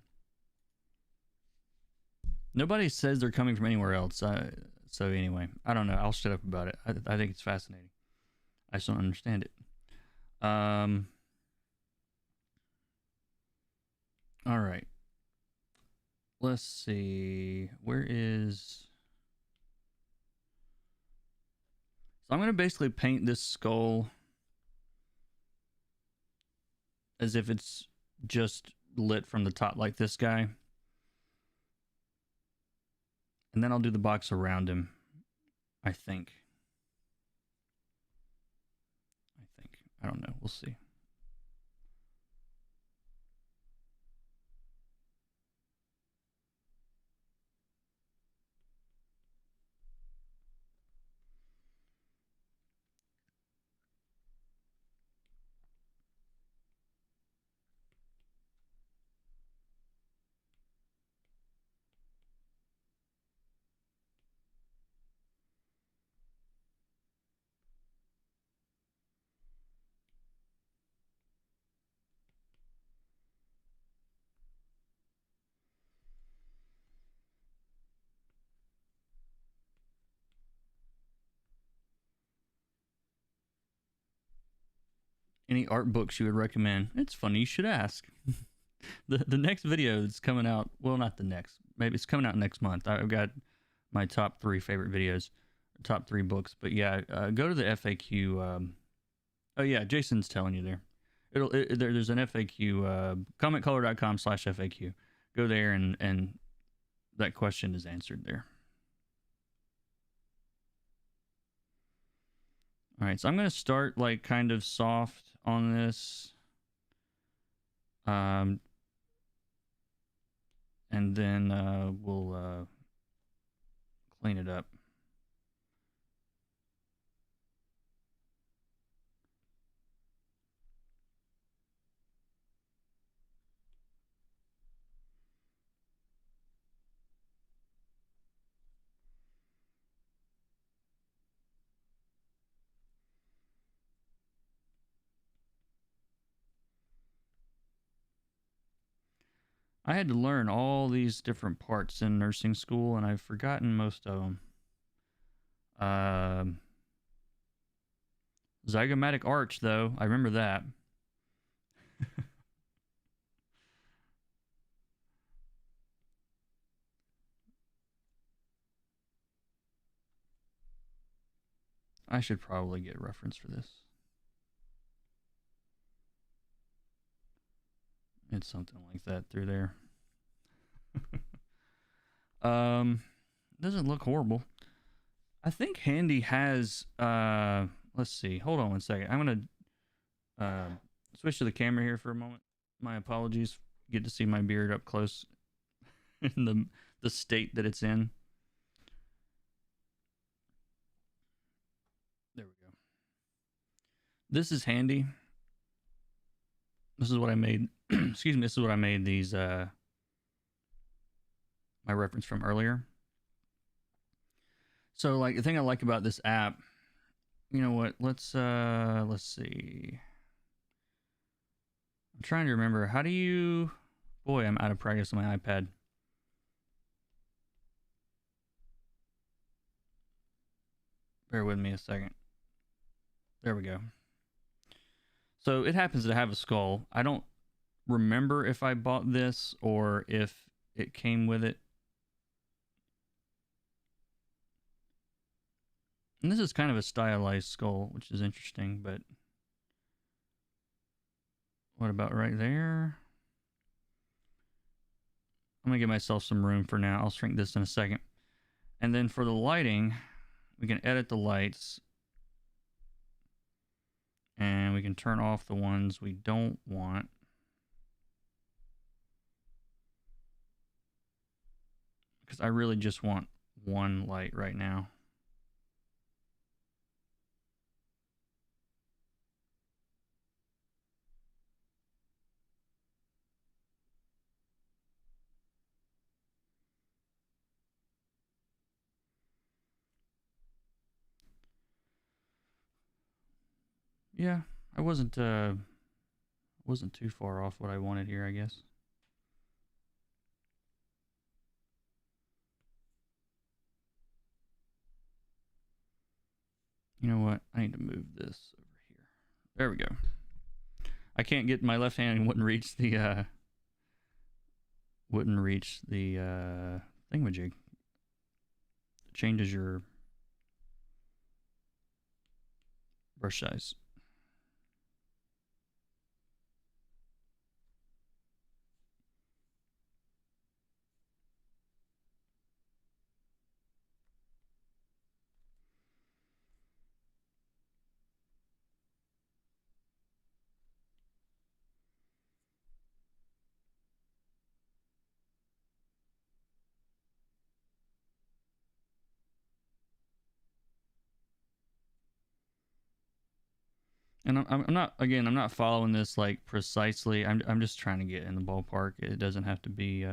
Nobody says they're coming from anywhere else. So anyway, I don't know. I'll shut up about it. I think it's fascinating. I just don't understand it. All right. Let's see. Where is... So I'm going to basically paint this skull as if it's just lit from the top, like this guy. And then I'll do the box around him, I think. I don't know. We'll see. Any art books you would recommend? It's funny you should ask. The next video that's coming out, well, not the next, maybe it's coming out next month. I've got my top 3 favorite videos, top 3 books. But yeah, go to the FAQ. Oh yeah, Jason's telling you there. There's an FAQ, commentcolor.com/FAQ. Go there and that question is answered there. All right, so I'm going to start like kind of soft on this. And then we'll clean it up. I had to learn all these different parts in nursing school, and I've forgotten most of them. Zygomatic arch, though, I remember that. I should probably get a reference for this. It's something like that through there. Doesn't look horrible. I think Handy has, let's see. Hold on one second. I'm going to switch to the camera here for a moment. My apologies. You get to see my beard up close in the state that it's in. There we go. This is Handy. This is what I made. Excuse me. This is what I made these, my reference from earlier. So, like, the thing I like about this app, you know what? Let's see. I'm trying to remember. How do you... Boy, I'm out of practice on my iPad. Bear with me a second. There we go. So it happens to have a skull. I don't remember if I bought this or if it came with it. And this is kind of a stylized skull, which is interesting, but what about right there? I'm gonna give myself some room for now. I'll shrink this in a second. And then for the lighting, we can edit the lights. And we can turn off the ones we don't want. Because I really just want one light right now. Yeah, I wasn't too far off what I wanted here, I guess. You know what? I need to move this over here. There we go. I can't get my left hand wouldn't reach the thingamajig. It changes your brush size. And I'm not, again, I'm not following this like precisely. I'm just trying to get in the ballpark. It doesn't have to be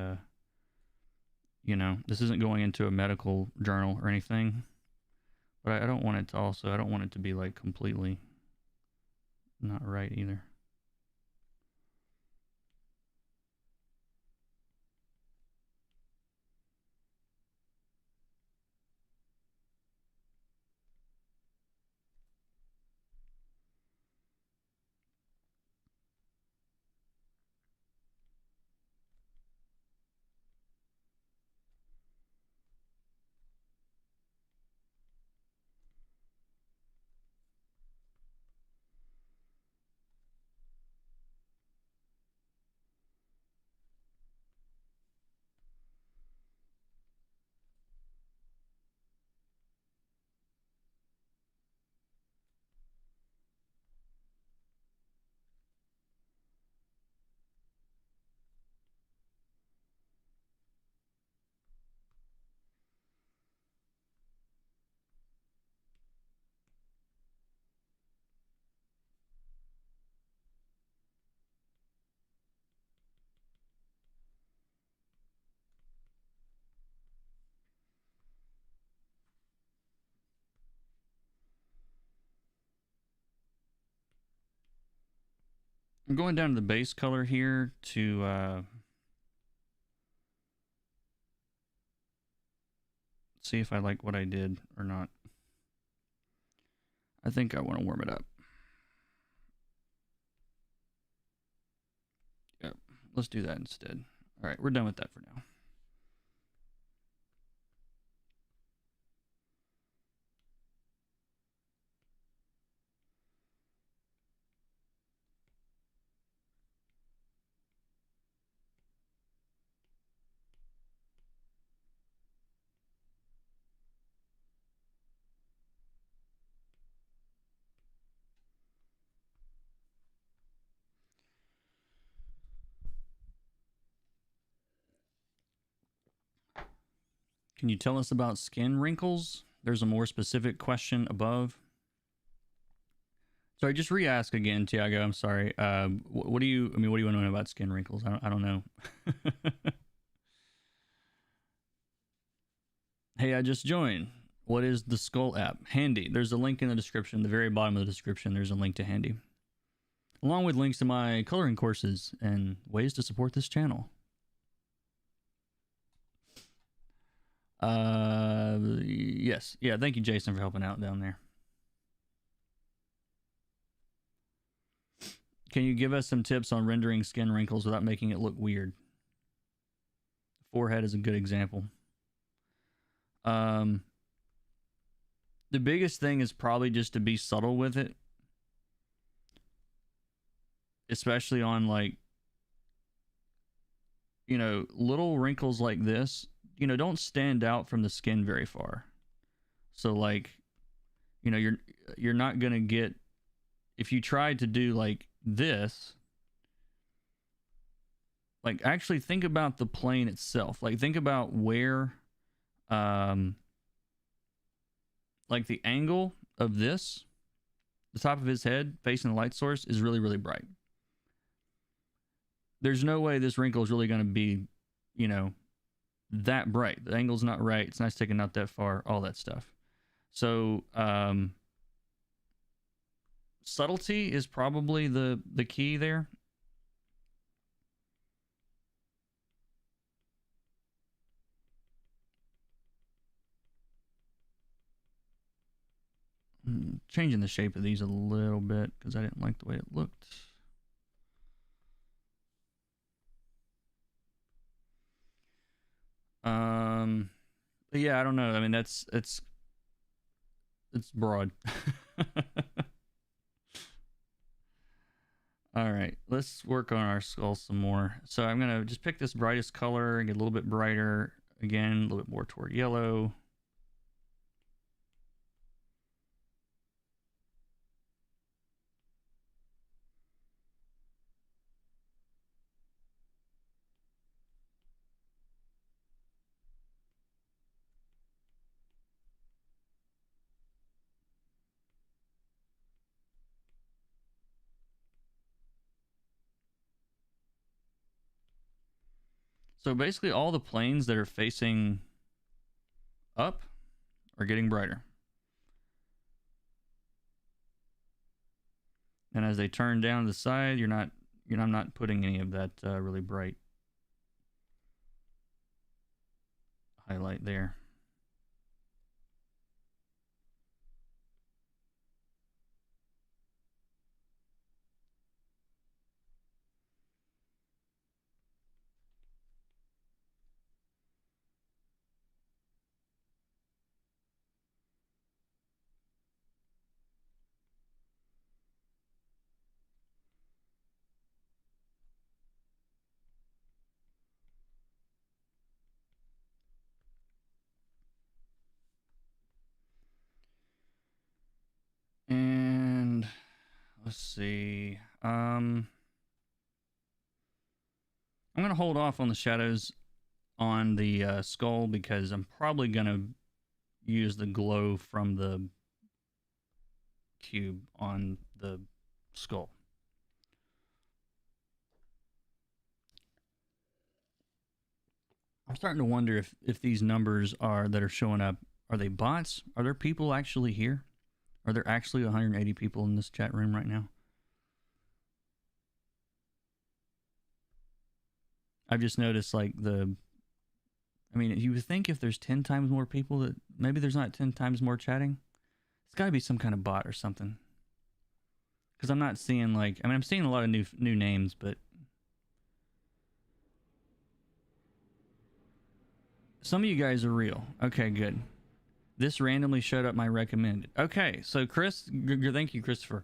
you know, this isn't going into a medical journal or anything. But I don't want it to also, I don't want it to be like completely not right either. I'm going down to the base color here to see if I like what I did or not. I think I want to warm it up. Yep, let's do that instead. All right, we're done with that for now. Can you tell us about skin wrinkles? There's a more specific question above. Sorry, just re-ask again, Tiago. I'm sorry. What do you? I mean, what do you want to know about skin wrinkles? I don't know. Hey, I just joined. What is the Skull app? Handy. There's a link in the description. The very bottom of the description, there's a link to Handy, along with links to my coloring courses and ways to support this channel. Yes. Yeah, thank you, Jason, for helping out down there. Can you give us some tips on rendering skin wrinkles without making it look weird? Forehead is a good example. The biggest thing is probably just to be subtle with it, especially on, like, you know, little wrinkles like this, you know, don't stand out from the skin very far. So, like, you know, you're not gonna get, if you tried to do like this, like, actually think about the plane itself. Like, think about where like the angle of this, the top of his head facing the light source, is really, really bright. There's no way this wrinkle is really going to be, you know, that bright. The angle's not right. It's not sticking out that far, all that stuff. So, subtlety is probably the key there. Changing the shape of these a little bit because I didn't like the way it looked. But yeah, I don't know. I mean, it's broad. All right, let's work on our skull some more. So I'm gonna just pick this brightest color and get a little bit brighter. Again, a little bit more toward yellow. So basically all the planes that are facing up are getting brighter. And as they turn down the side, I'm not putting any of that really bright highlight there. And let's see. I'm going to hold off on the shadows on the skull because I'm probably going to use the glow from the cube on the skull. I'm starting to wonder if these numbers that are showing up, are they bots? Are there people actually here? Are there actually 180 people in this chat room right now? I've just noticed like I mean, you would think if there's 10 times more people that maybe there's not 10 times more chatting. It's got to be some kind of bot or something. Because I'm not seeing like, I mean, I'm seeing a lot of new names, but some of you guys are real. Okay, good. This randomly showed up my recommended. Okay, so Chris, thank you, Christopher.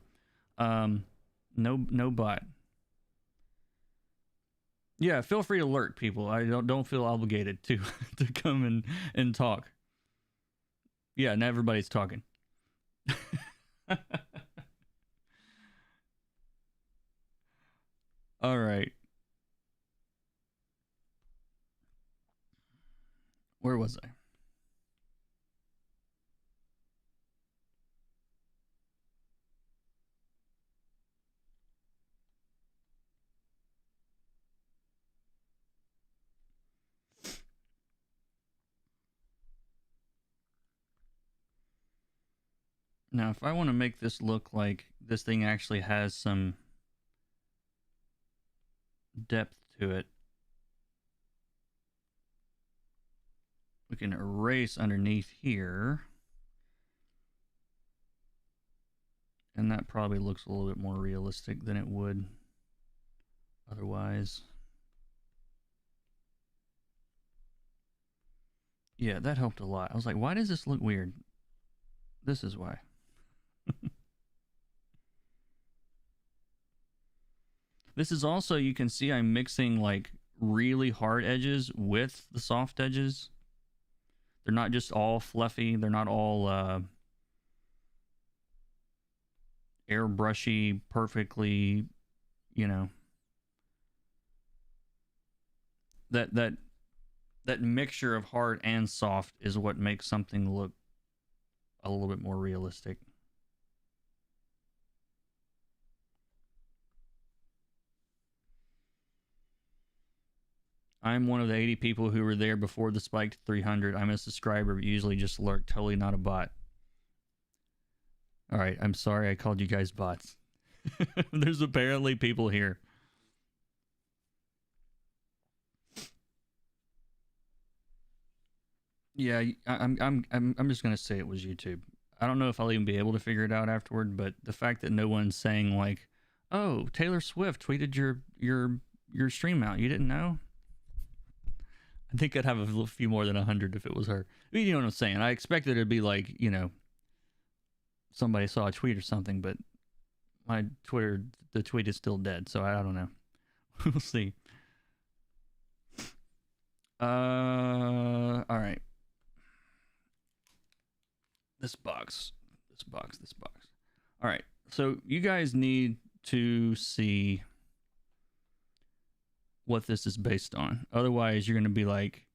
No bot. Yeah, feel free to lurk, people. I don't feel obligated to to come and talk. Yeah, now everybody's talking. All right. Where was I? Now, if I want to make this look like this thing actually has some depth to it, we can erase underneath here. And that probably looks a little bit more realistic than it would otherwise. Yeah, that helped a lot. I was like, why does this look weird? This is why. This is also, you can see I'm mixing like really hard edges with the soft edges. They're not just all fluffy. They're not all airbrushy, perfectly, you know. That mixture of hard and soft is what makes something look a little bit more realistic. I'm one of the 80 people who were there before the spike to 300. I'm a subscriber, but usually just lurk, totally not a bot. All right, I'm sorry I called you guys bots. There's apparently people here. Yeah, I'm just gonna say it was YouTube. I don't know if I'll even be able to figure it out afterward, but the fact that no one's saying like, "Oh, Taylor Swift tweeted your stream out. You didn't know?" I think I'd have a few more than 100 if it was her. I mean, you know what I'm saying? I expected it to be like, you know, somebody saw a tweet or something, but my Twitter, the tweet is still dead, so I don't know. We'll see. All right. This box. All right. So you guys need to see what this is based on. Otherwise, you're going to be like,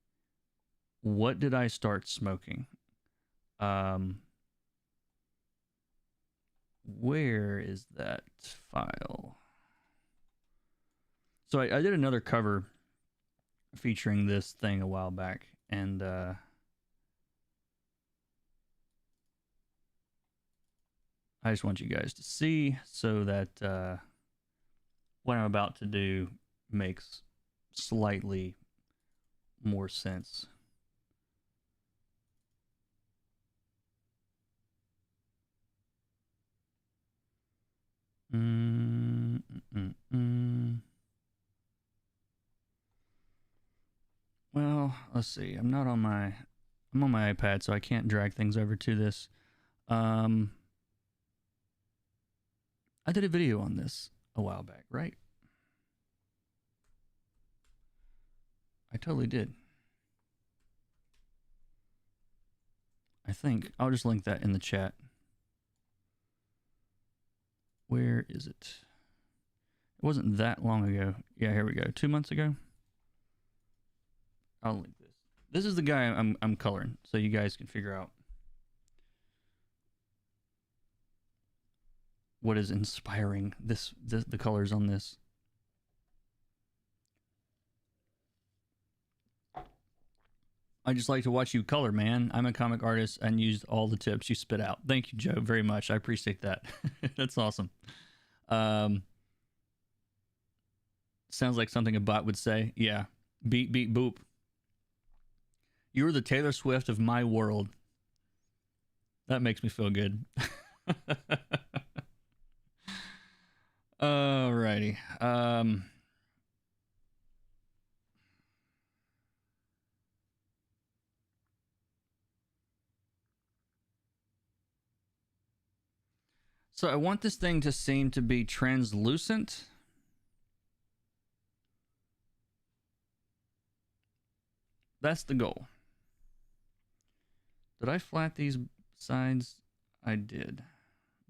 what did I start smoking? Where is that file? So I did another cover featuring this thing a while back, and I just want you guys to see so that what I'm about to do makes slightly more sense. Well, let's see. I'm on my iPad, so I can't drag things over to this. I did a video on this a while back, right? I totally did. I think I'll just link that in the chat. Where is it? It wasn't that long ago. Yeah, here we go. 2 months ago. I'll link this. This is the guy I'm coloring, so you guys can figure out what is inspiring the colors on this. I just like to watch you color, man. I'm a comic artist and used all the tips you spit out. Thank you, Joe, very much. I appreciate that. That's awesome. Sounds like something a bot would say. Yeah. Beep, beep, boop. You're the Taylor Swift of my world. That makes me feel good. Alrighty. So I want this thing to seem to be translucent. That's the goal. Did I flat these sides? I did.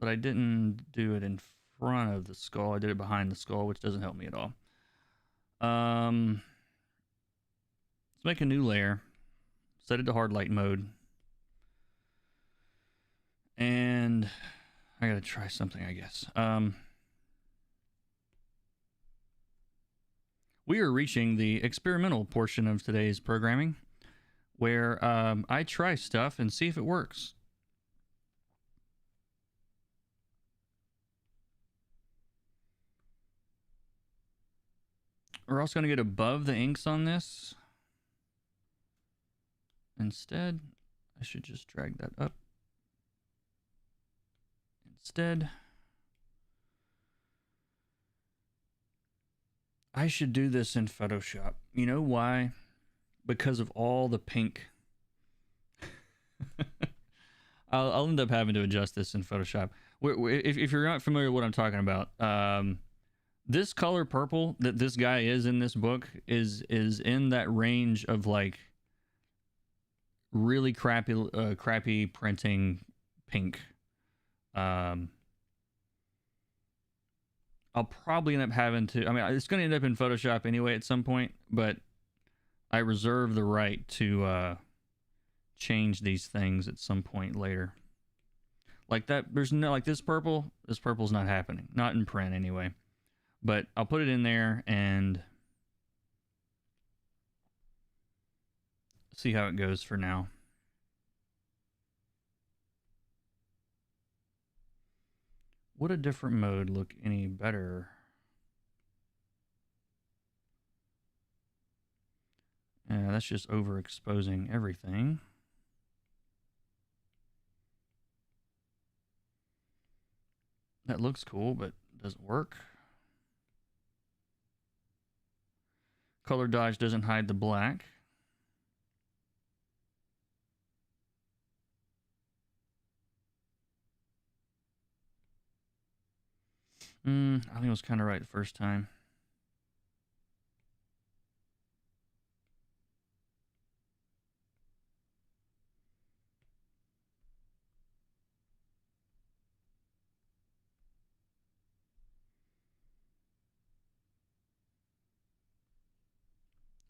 But I didn't do it in front of the skull. I did it behind the skull, which doesn't help me at all. Let's make a new layer. Set it to hard light mode. And I gotta try something, I guess. We are reaching the experimental portion of today's programming, where I try stuff and see if it works. We're also going to get above the inks on this. Instead, I should just drag that up. Instead, I should do this in Photoshop. You know why? Because of all the pink. I'll end up having to adjust this in Photoshop. If you're not familiar with what I'm talking about, this color purple that this guy is in this book is in that range of like really crappy printing pink. I'll probably end up having to, I mean, it's going to end up in Photoshop anyway at some point, but I reserve the right to change these things at some point later. Like that, there's no, like this purple's not happening. Not in print anyway. But I'll put it in there and see how it goes for now. Would a different mode look any better? Yeah, that's just overexposing everything. That looks cool, but doesn't work. Color dodge doesn't hide the black. I think it was kind of right the first time.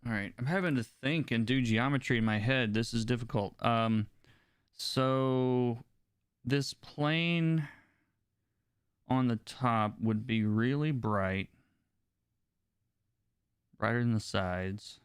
All right, I'm having to think and do geometry in my head. This is difficult. So this plane on the top would be really bright, brighter than the sides.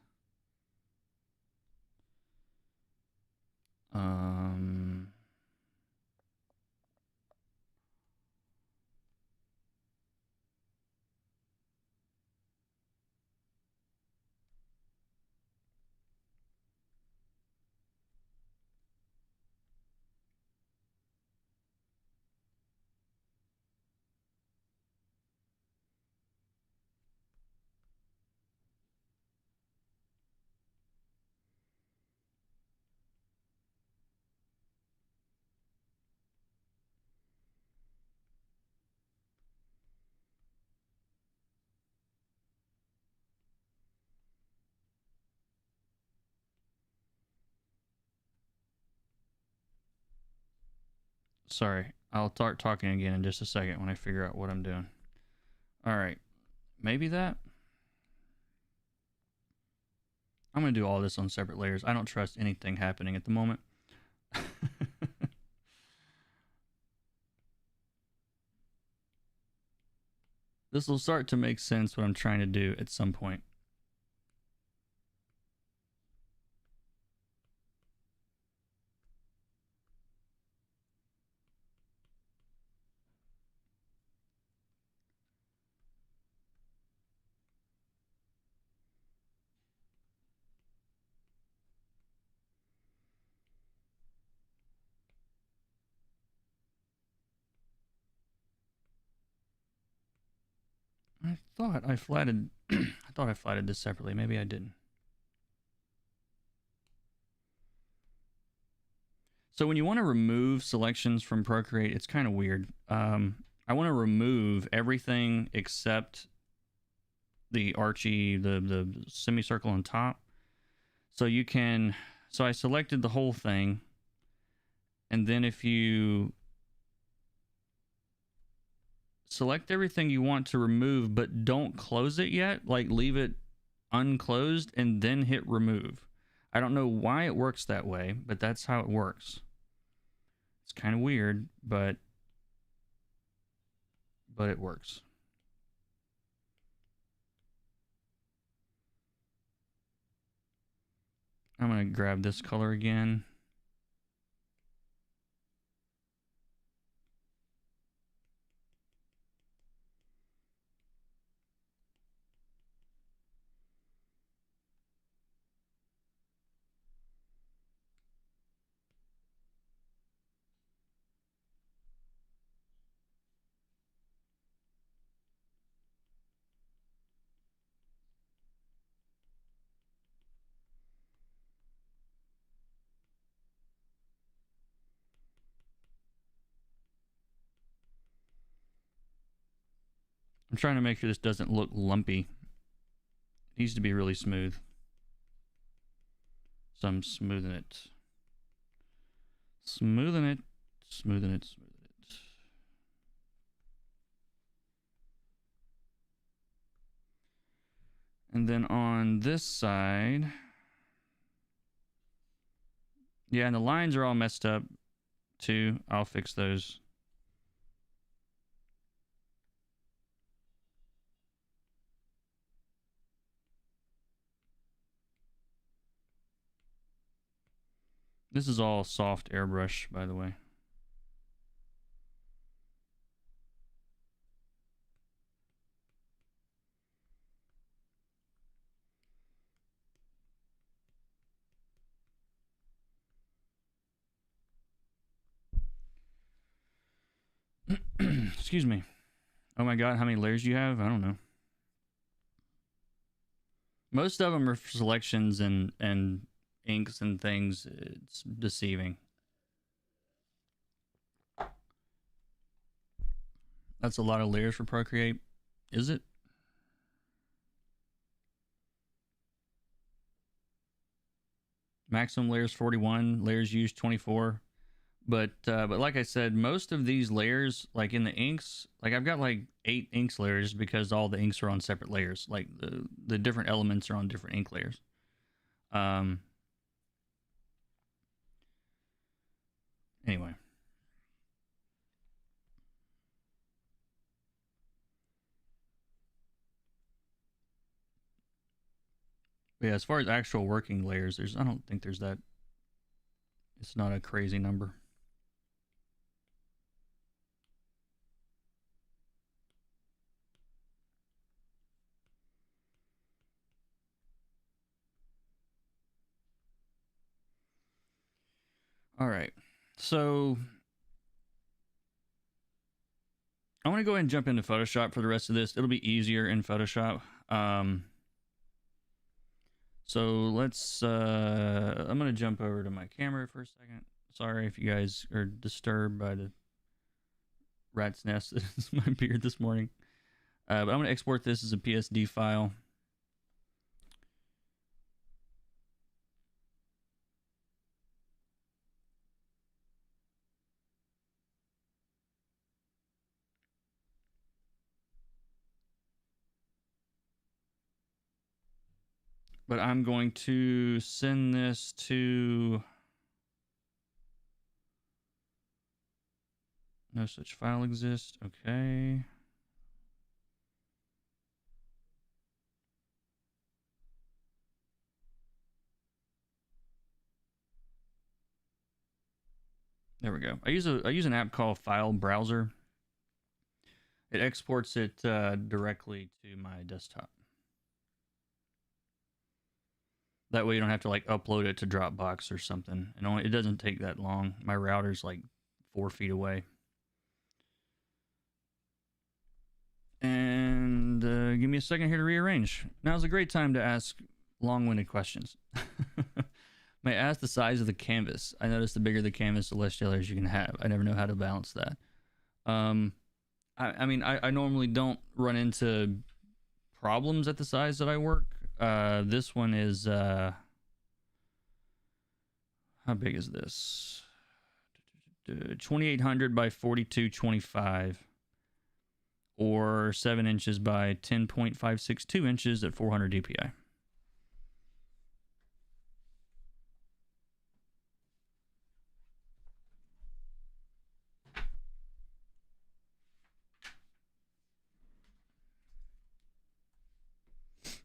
Sorry, I'll start talking again in just a second when I figure out what I'm doing. All right, maybe that. I'm going to do all this on separate layers. I don't trust anything happening at the moment. This will start to make sense what I'm trying to do at some point. I thought I flatted I thought I flatted this separately. Maybe I didn't. So when you want to remove selections from Procreate, it's kind of weird. I want to remove everything except the Archie, the semicircle on top. So you can, so I selected the whole thing. And then if you select everything you want to remove, but don't close it yet, like leave it unclosed and then hit remove. I don't know why it works that way, but that's how it works. It's kind of weird, but it works. I'm going to grab this color again. I'm trying to make sure this doesn't look lumpy. It needs to be really smooth. So I'm smoothing it. Smoothing it. Smoothing it. Smoothing it. And then on this side. Yeah, and the lines are all messed up too. I'll fix those. This is all soft airbrush, by the way. Excuse me. Oh my god, how many layers do you have? I don't know. Most of them are selections and inks and things. It's deceiving. That's a lot of layers for Procreate. Is it? Maximum layers 41, layers used 24. But like I said, most of these layers, like in the inks, like I've got like 8 inks layers because all the inks are on separate layers. Like the different elements are on different ink layers. Anyway. But yeah, as far as actual working layers, I don't think there's that. It's not a crazy number. All right. So I want to go ahead and jump into Photoshop for the rest of this. It'll be easier in Photoshop. So let's, I'm going to jump over to my camera for a second. Sorry if you guys are disturbed by the rat's nest that is my beard this morning. But I'm going to export this as a PSD file. But I'm going to send this to... No such file exists. Okay. There we go. I use an app called File Browser. It exports it directly to my desktop. That way you don't have to like upload it to Dropbox or something. And it doesn't take that long. My router's like 4 feet away. And give me a second here to rearrange. Now's a great time to ask long-winded questions. May I ask the size of the canvas? I noticed the bigger the canvas, the less layers you can have. I never know how to balance that. I mean, I normally don't run into problems at the size that I work. This one is, how big is this? 2800 by 4225, or 7 inches by 10.562 inches at 400 DPI.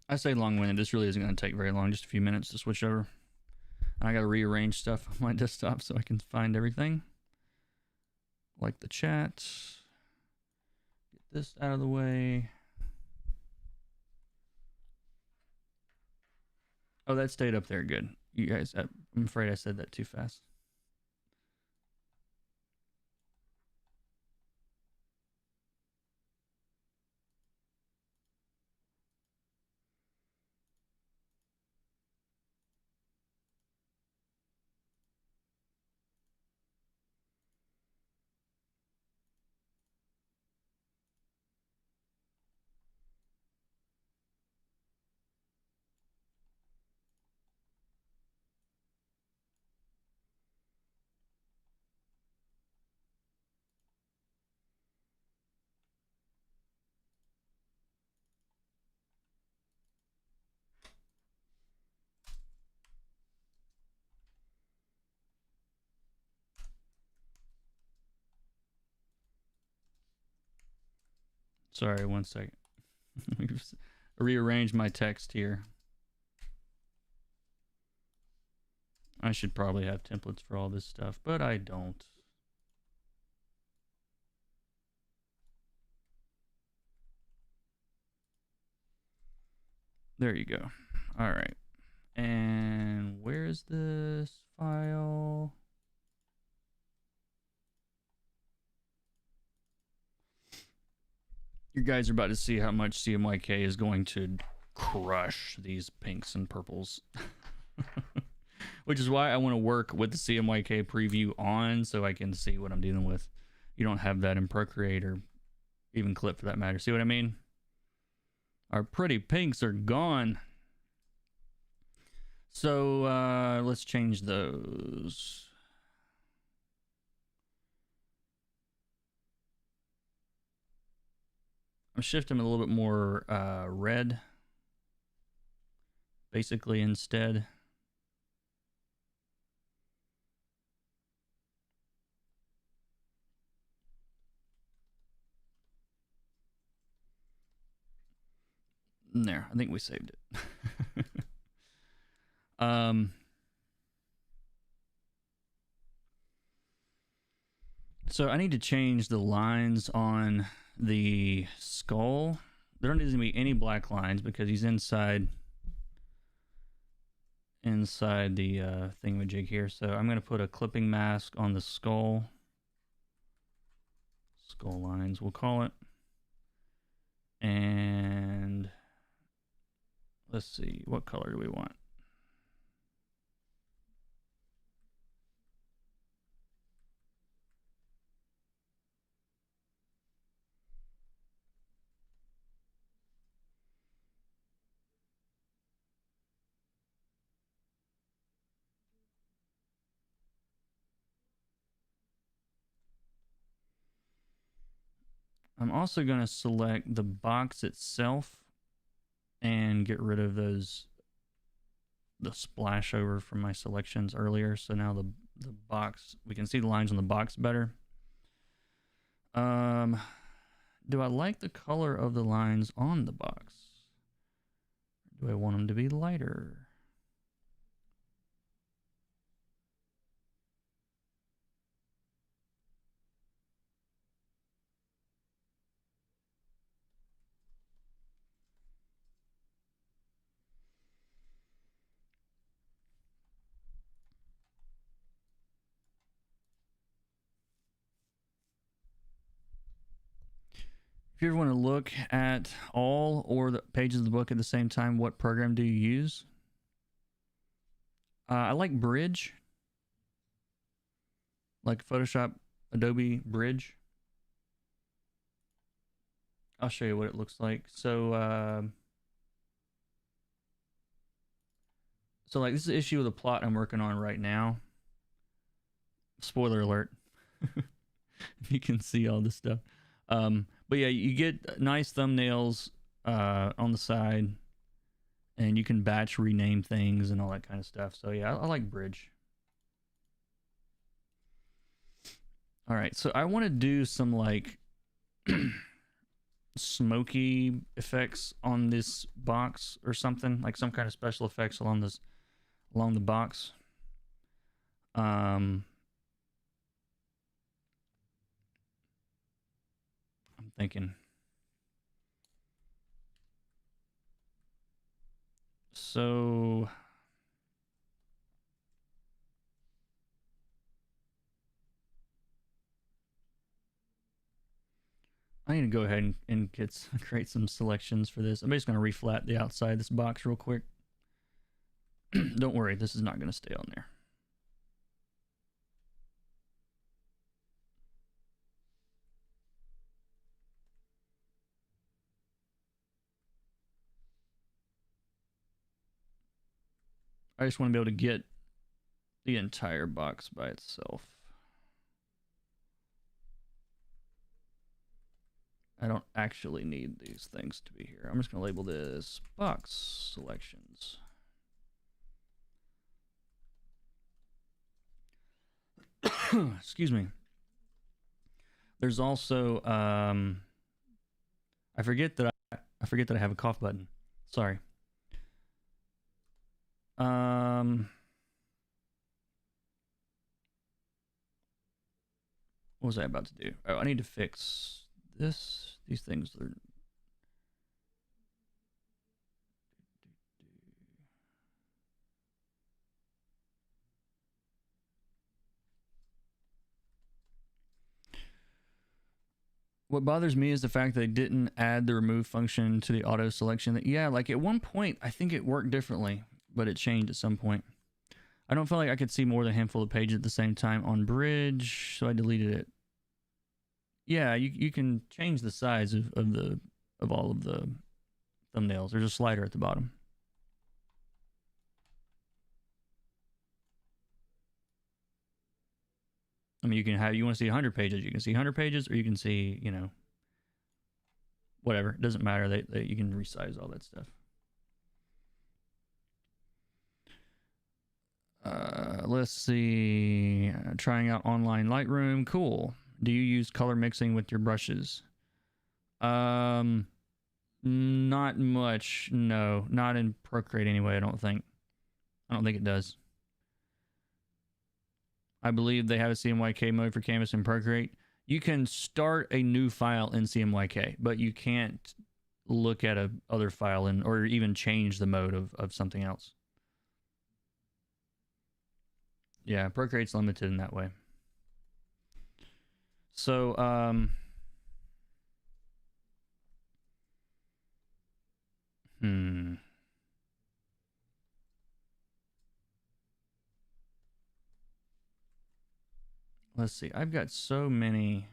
I say long-winded. This really isn't going to take very long, just a few minutes to switch over. And I got to rearrange stuff on my desktop so I can find everything. Like the chat. Get this out of the way. Oh, that stayed up there good. You guys, I'm afraid I said that too fast. Sorry, one second. Rearrange my text here. I should probably have templates for all this stuff, but I don't. There you go. All right. And where is this file? You guys are about to see how much CMYK is going to crush these pinks and purples. Which is why I want to work with the CMYK preview on so I can see what I'm dealing with. You don't have that in Procreate or even Clip for that matter. See what I mean? Our pretty pinks are gone. So let's change those. I'm shifting a little bit more red, basically, instead. There, I think we saved it. So I need to change the lines on the skull. There don't need to be any black lines because he's inside the thingamajig here. So I'm going to put a clipping mask on the skull. Skull lines, we'll call it. And let's see, what color do we want? I'm also going to select the box itself and get rid of the splash over from my selections earlier. So now the box, we can see the lines on the box better. Do I like the color of the lines on the box? Do I want them to be lighter? If you ever want to look at all or the pages of the book at the same time, what program do you use? I like Bridge, like Photoshop, Adobe Bridge. I'll show you what it looks like. So like this is the issue with the plot I'm working on right now. Spoiler alert. You can see all this stuff. But yeah, you get nice thumbnails on the side, and you can batch rename things and all that kind of stuff. So yeah, I like Bridge. All right, so I want to do some like smoky effects on this box or something, like some kind of special effects along the box. I'm thinking. So I need to go ahead and create some selections for this. I'm just going to reflat the outside of this box real quick. Don't worry, this is not going to stay on there. I just want to be able to get the entire box by itself. I don't actually need these things to be here. I'm just going to label this box selections. Excuse me. There's also I forget that I have a cough button. Sorry. What was I about to do? Oh, I need to fix this. These things are... What bothers me is the fact that they didn't add the remove function to the auto selection. Yeah, like at one point, I think it worked differently, but it changed at some point. I don't feel like I could see more than a handful of pages at the same time on bridge, so I deleted it. Yeah, you can change the size of all of the thumbnails. There's a slider at the bottom. I mean, you want to see 100 pages, you can see 100 pages, or you can see, you know, whatever. It doesn't matter. You can resize all that stuff. Let's see. Trying out online Lightroom. Cool. Do you use color mixing with your brushes? Not much. No, not in Procreate anyway. I don't think it does. I believe they have a CMYK mode for Canvas and Procreate. You can start a new file in CMYK, but you can't look at a other file or even change the mode of something else. Yeah, Procreate's limited in that way. So, let's see. I've got so many.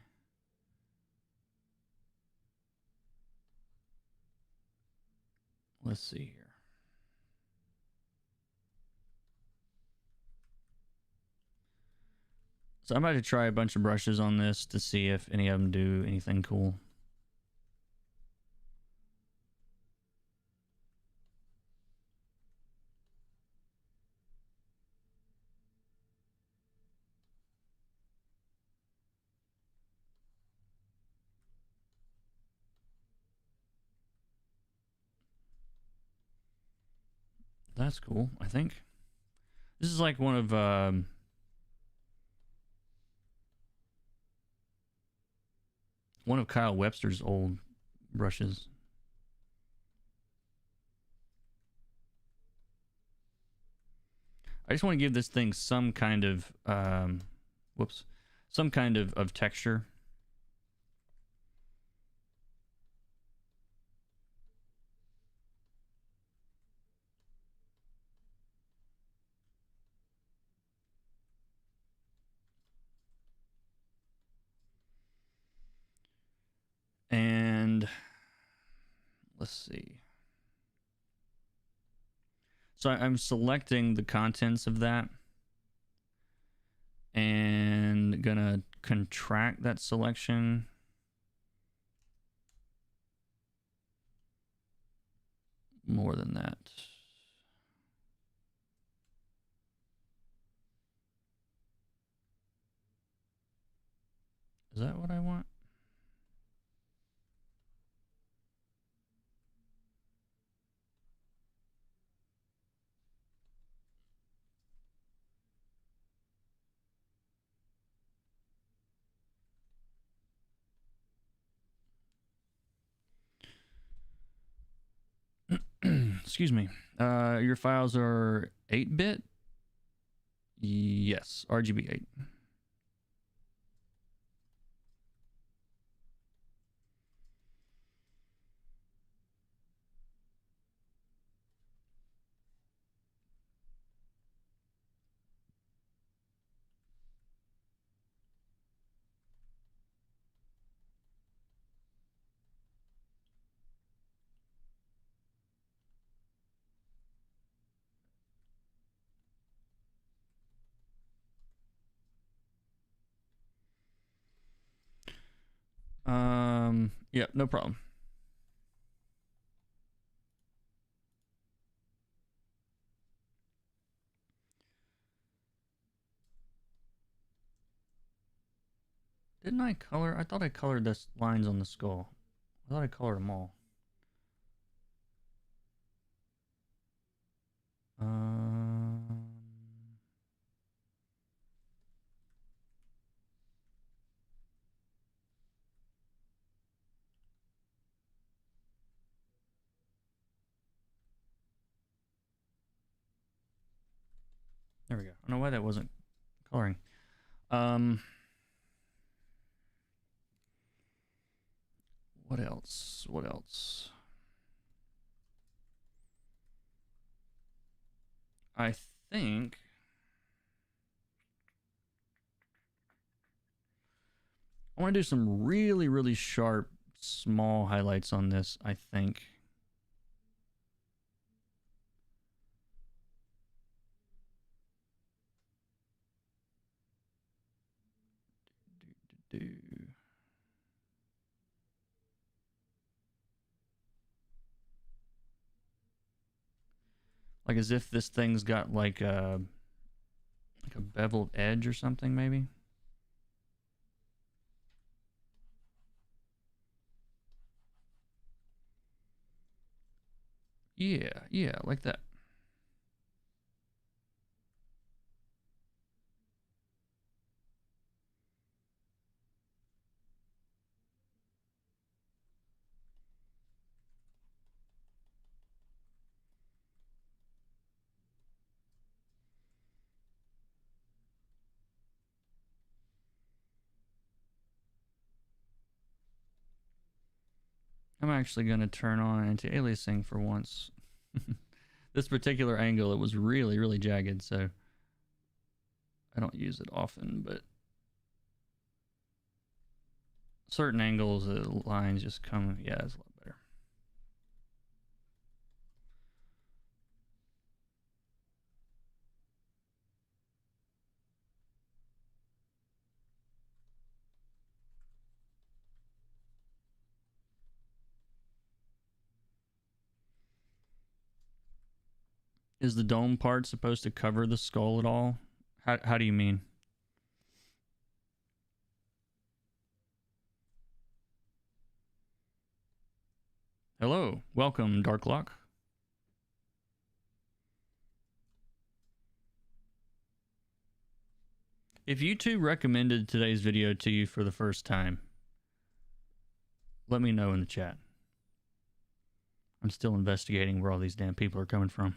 Let's see here. So I'm about to try a bunch of brushes on this to see if any of them do anything cool. That's cool, I think. This is like one of Kyle Webster's old brushes. I just want to give this thing some kind of some kind of texture. And let's see. So I'm selecting the contents of that and gonna contract that selection. More than that. Is that what I want? Excuse me. Your files are 8-bit? Yes, RGB 8. Yeah, no problem. Didn't I color? I thought I colored the lines on the skull. I thought I colored them all. There we go. I don't know why that wasn't coloring. What else? What else? I think I want to do some really, really sharp, small highlights on this, I think. Like as if this thing's got like a beveled edge or something, maybe. Yeah, like that. I'm actually going to turn on anti-aliasing for once. This particular angle, it was really, really jagged, so I don't use it often, but certain angles, the lines just come, yeah, it's a lot better. Is the dome part supposed to cover the skull at all? How do you mean? Hello, welcome, Darklock. If YouTube recommended today's video to you for the first time, let me know in the chat. I'm still investigating where all these damn people are coming from.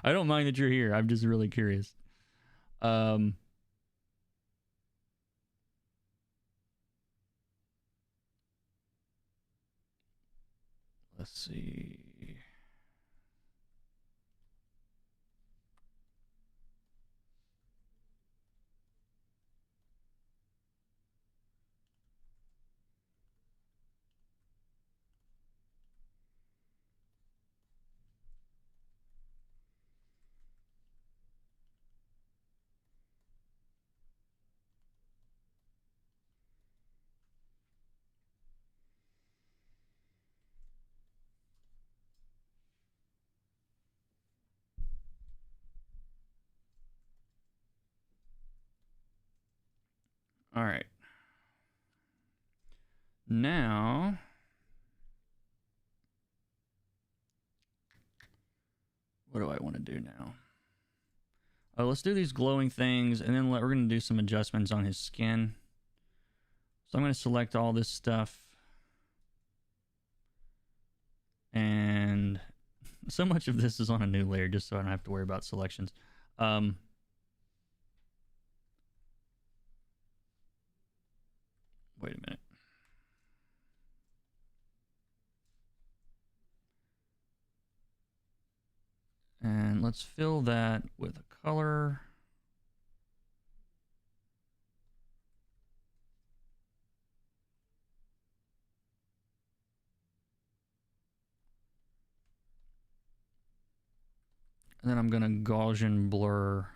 I don't mind that you're here. I'm just really curious. Let's see. All right. Now, what do I want to do now? Oh, let's do these glowing things, and then we're going to do some adjustments on his skin. So I'm going to select all this stuff. And so much of this is on a new layer, just so I don't have to worry about selections. Wait a minute. And let's fill that with a color. And then I'm going to Gaussian blur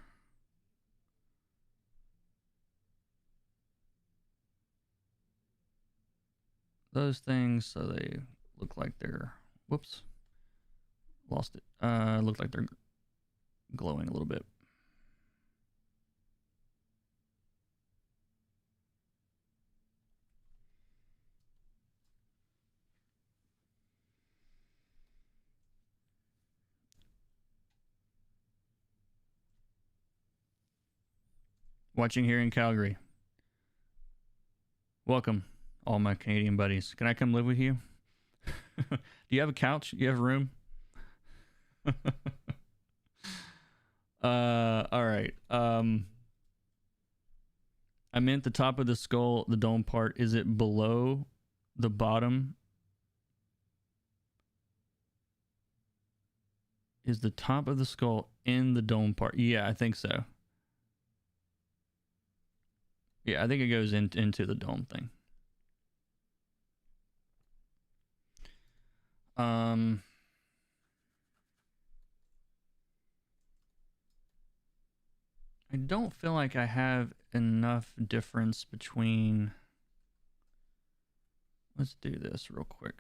those things so they look like they're, whoops, lost it. Look like they're glowing a little bit. Watching here in Calgary. Welcome, all my Canadian buddies. Can I come live with you? Do you have a couch? Do you have room? All right. I meant the top of the skull, the dome part. Is it below the bottom? Is the top of the skull in the dome part? Yeah, I think so. Yeah, I think it goes into the dome thing. I don't feel like I have enough difference between... Let's do this real quick.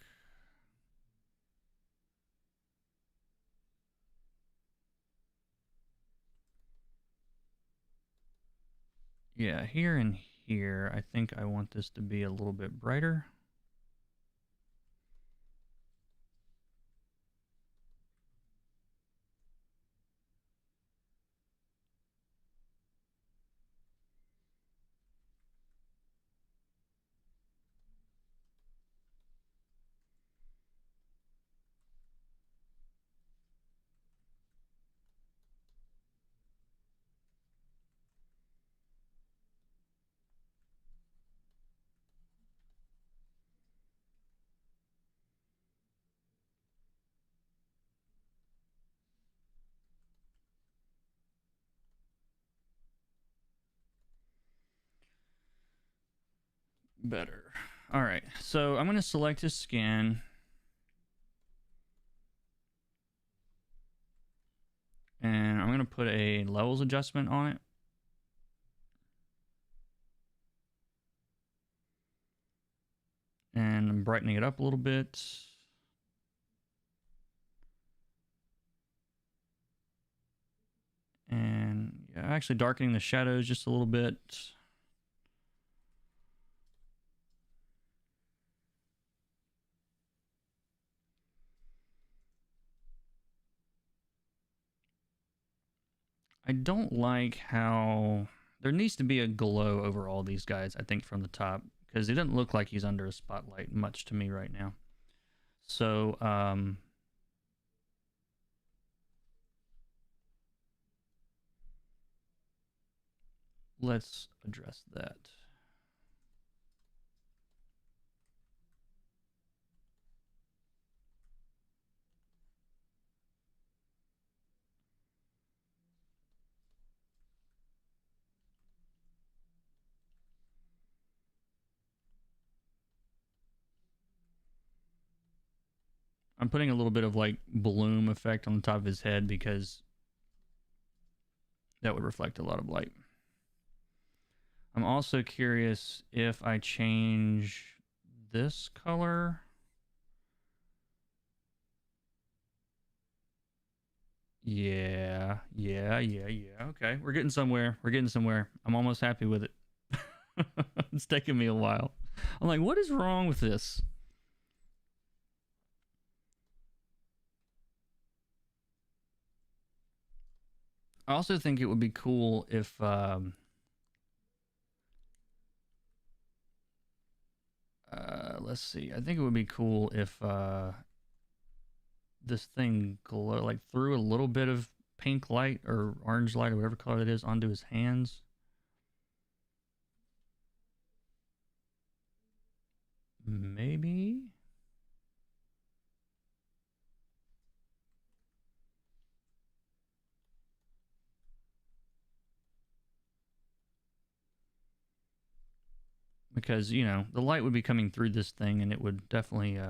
Yeah, here and here, I think I want this to be a little bit brighter. Better. All right, so I'm going to select his skin. And I'm going to put a levels adjustment on it. And I'm brightening it up a little bit. And yeah, actually darkening the shadows just a little bit. I don't like how there needs to be a glow over all these guys, I think, from the top, because it doesn't look like he's under a spotlight much to me right now. So, let's address that. I'm putting a little bit of like bloom effect on the top of his head because that would reflect a lot of light. I'm also curious if I change this color. Yeah. Okay, we're getting somewhere. I'm almost happy with it. It's taking me a while. I'm like, what is wrong with this? I also think it would be cool if let's see. I think it would be cool if this thing threw a little bit of pink light or orange light or whatever color it is onto his hands. Maybe. Because, you know, the light would be coming through this thing and it would definitely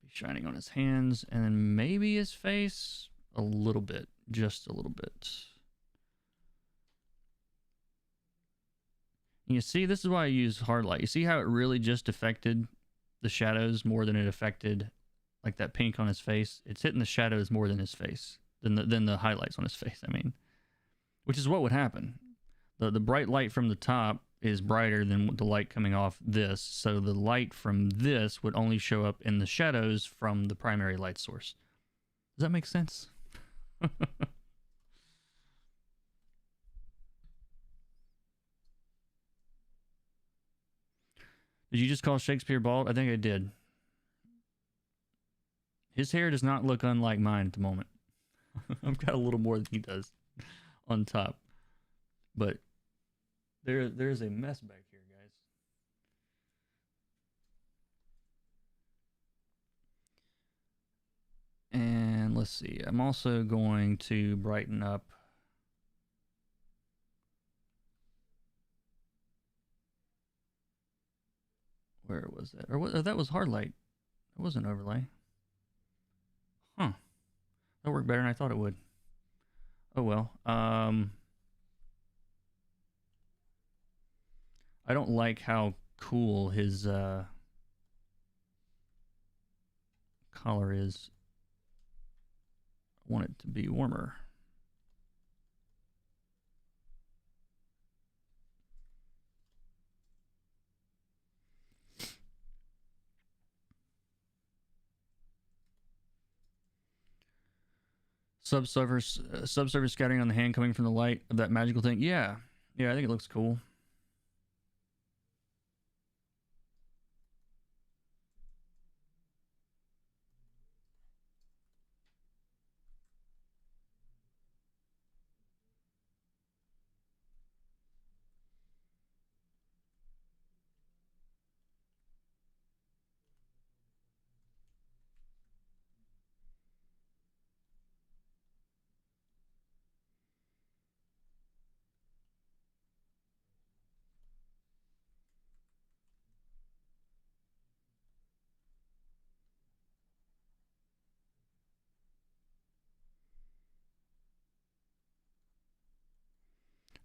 be shining on his hands and then maybe his face a little bit, just a little bit. You see, this is why I use hard light. You see how it really just affected the shadows more than it affected like that pink on his face? It's hitting the shadows more than his face, than the highlights on his face, I mean. Which is what would happen. The bright light from the top is brighter than the light coming off this, so the light from this would only show up in the shadows from the primary light source. Does that make sense? Did you just call Shakespeare bald? I think I did. His hair does not look unlike mine at the moment. I've got a little more than he does. on top. But there's a mess back here, guys. And let's see. I'm also going to brighten up. Where was that? Or that was hard light. That wasn't overlay. Huh. That worked better than I thought it would. Oh well. I don't like how cool his collar is. I want it to be warmer. Subsurface scattering on the hand coming from the light of that magical thing. Yeah, I think it looks cool.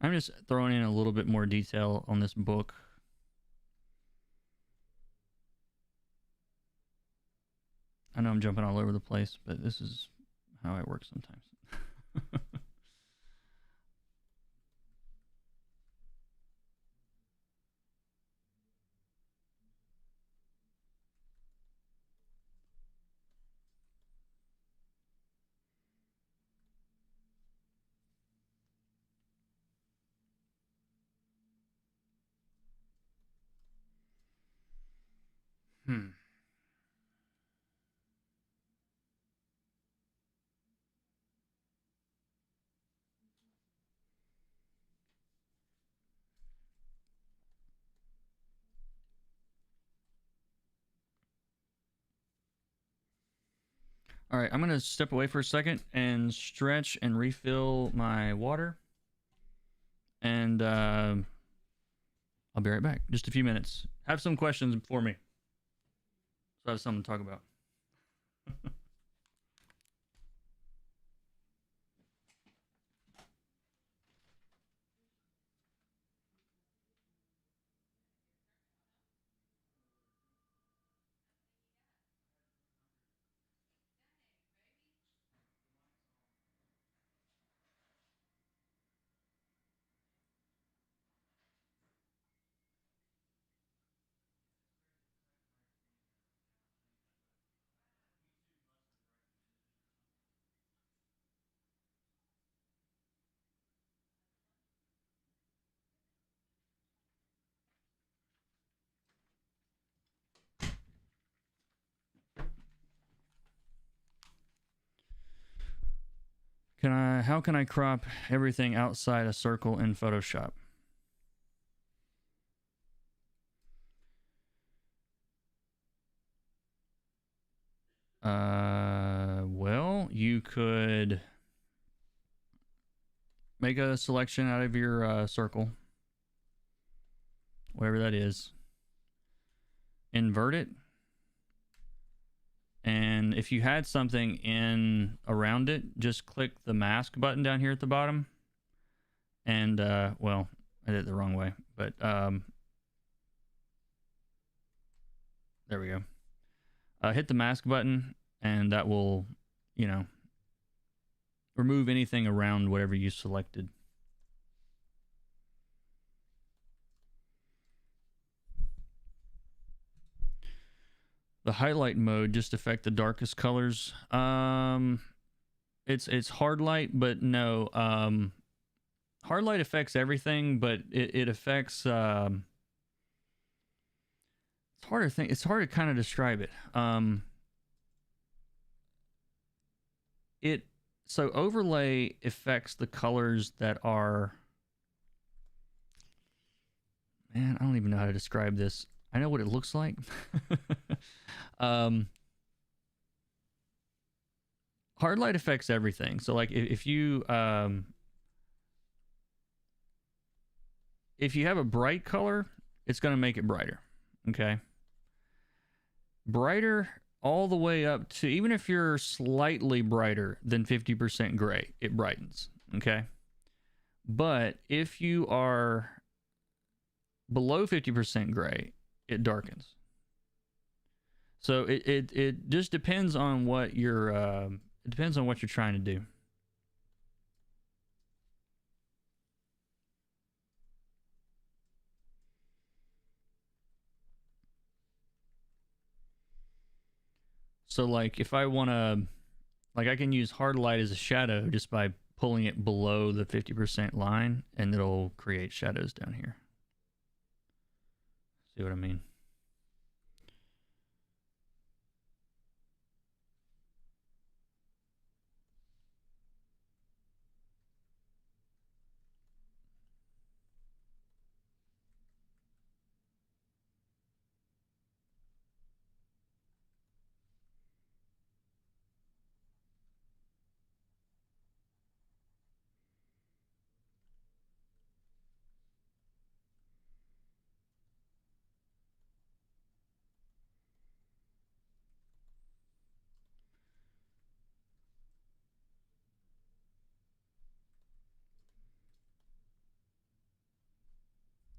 I'm just throwing in a little bit more detail on this book. I know I'm jumping all over the place, but this is how I work sometimes. All right, I'm going to step away for a second and stretch and refill my water. And I'll be right back. Just a few minutes. Have some questions for me. So I have something to talk about. How can I crop everything outside a circle in Photoshop? Well, you could make a selection out of your circle, whatever that is, invert it, and if you had something in around it, just click the mask button down here at the bottom, and well, I did it the wrong way, but there we go. Hit the mask button, and that will, you know, remove anything around whatever you selected. The highlight mode just affect the darkest colors. It's hard light, but no. Hard light affects everything, but it affects. It's hard to think. It's hard to kind of describe it. So overlay affects the colors that are, man, I don't even know how to describe this. I know what it looks like. Hard light affects everything. So like if you have a bright color, it's going to make it brighter. Okay. Brighter all the way up to, even if you're slightly brighter than 50% gray, it brightens. Okay. But if you are below 50% gray, it darkens. So it just depends on what you're it depends on what you're trying to do. So like if I want to, like I can use hard light as a shadow just by pulling it below the 50% line, and it'll create shadows down here. See what I mean?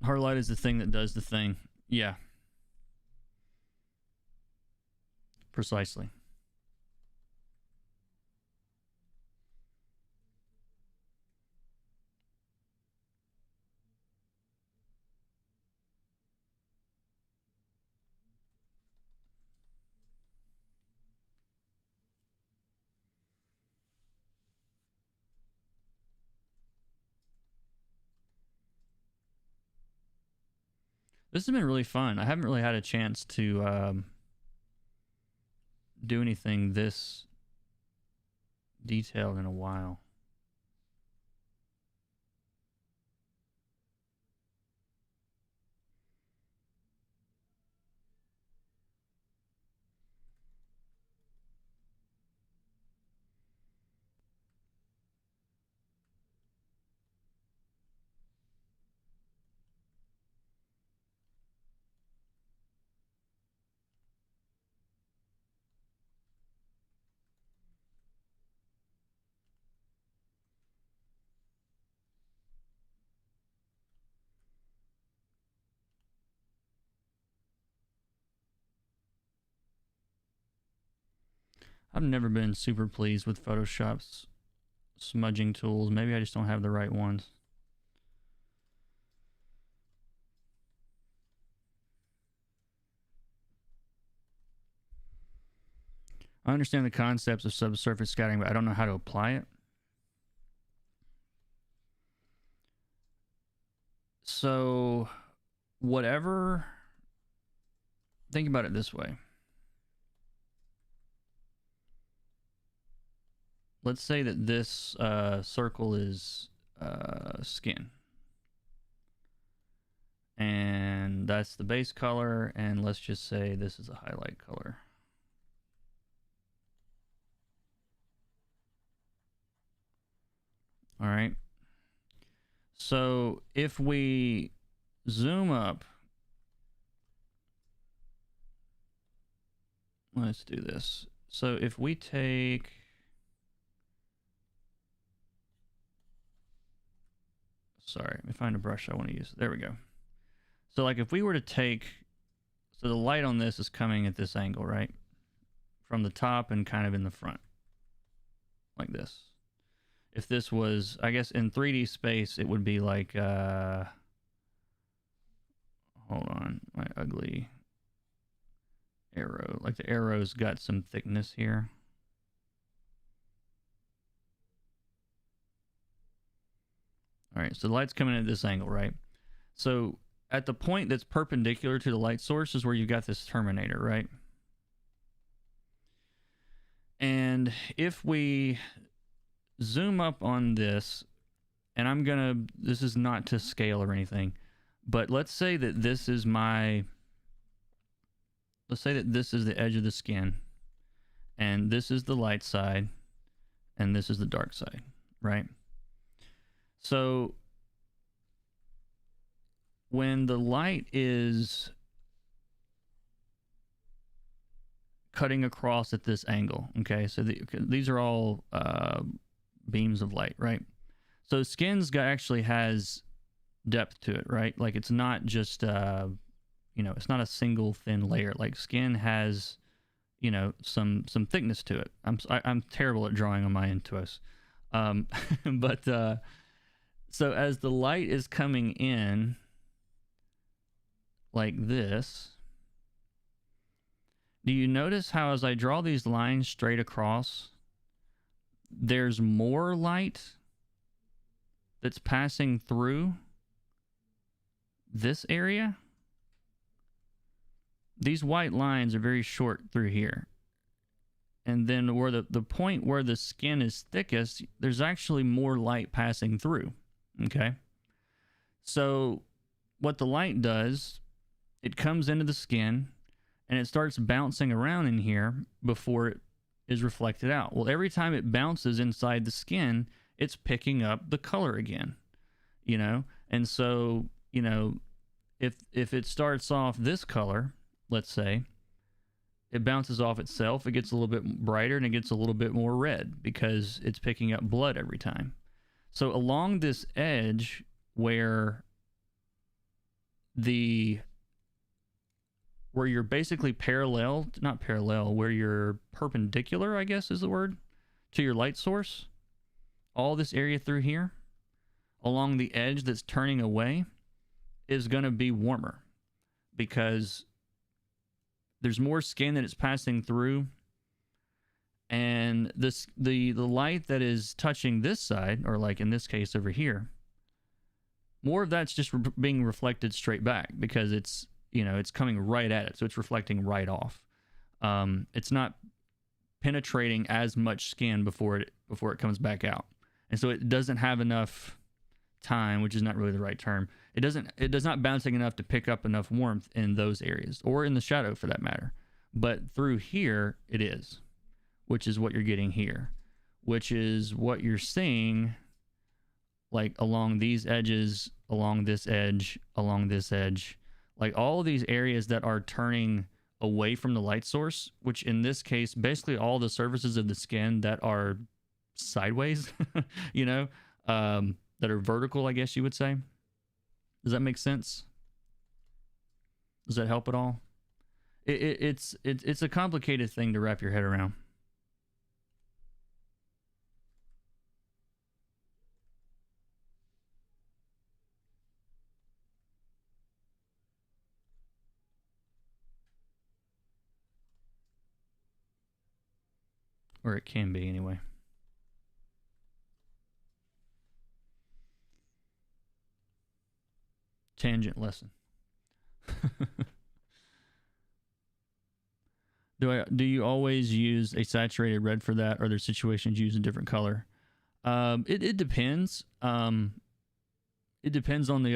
Hard light is the thing that does the thing. Yeah. Precisely. This has been really fun. I haven't really had a chance to do anything this detailed in a while. I've never been super pleased with Photoshop's smudging tools. Maybe I just don't have the right ones. I understand the concepts of subsurface scattering, but I don't know how to apply it. So, whatever, think about it this way. Let's say that this circle is skin. And that's the base color, and let's just say this is a highlight color. All right. So if we zoom up, let's do this. So if we take, sorry, let me find a brush I want to use. There we go. So like if we were to take, so the light on this is coming at this angle, right? From the top and kind of in the front, like this. If this was, I guess in 3D space, it would be like, hold on, my ugly arrow. Like the arrow's got some thickness here. All right, so the light's coming at this angle, right? So at the point that's perpendicular to the light source is where you got this terminator, right? And if we zoom up on this, and I'm gonna, this is not to scale or anything, but let's say that this is my, let's say that this is the edge of the skin, and this is the light side, and this is the dark side, right? So when the light is cutting across at this angle, okay, so these are all beams of light, right? So skin's actually has depth to it, right? Like it's not just you know, it's not a single thin layer. Like skin has, you know, some thickness to it. I'm terrible at drawing on my intuos, but so as the light is coming in like this, do you notice how as I draw these lines straight across, there's more light that's passing through this area? These white lines are very short through here. And then where the point where the skin is thickest, there's actually more light passing through, okay? So what the light does, it comes into the skin and it starts bouncing around in here before it is reflected out. Well, every time it bounces inside the skin, it's picking up the color again, you know? And so, you know, if it starts off this color, let's say, it bounces off itself, it gets a little bit brighter and it gets a little bit more red because it's picking up blood every time. So along this edge where you're basically parallel, not parallel, where you're perpendicular, I guess is the word, to your light source, all this area through here, along the edge that's turning away, is going to be warmer because there's more skin that it's passing through, and the light that is touching this side, or like in this case over here, more of that's just being reflected straight back because it's, you know, it's coming right at it, so it's reflecting right off. It's not penetrating as much skin before it comes back out, and so it doesn't have enough time, which is not really the right term. It does not bouncing enough to pick up enough warmth in those areas, or in the shadow for that matter. But through here it is, which is what you're getting here, which is what you're seeing, like along these edges, along this edge, along this edge, like all of these areas that are turning away from the light source, which in this case, basically all the surfaces of the skin that are sideways, you know, that are vertical, I guess you would say. Does that make sense? Does that help at all? It's a complicated thing to wrap your head around. Or it can be anyway. Tangent lesson. Do you always use a saturated red for that, or are there situations you use a different color? It depends. It depends on the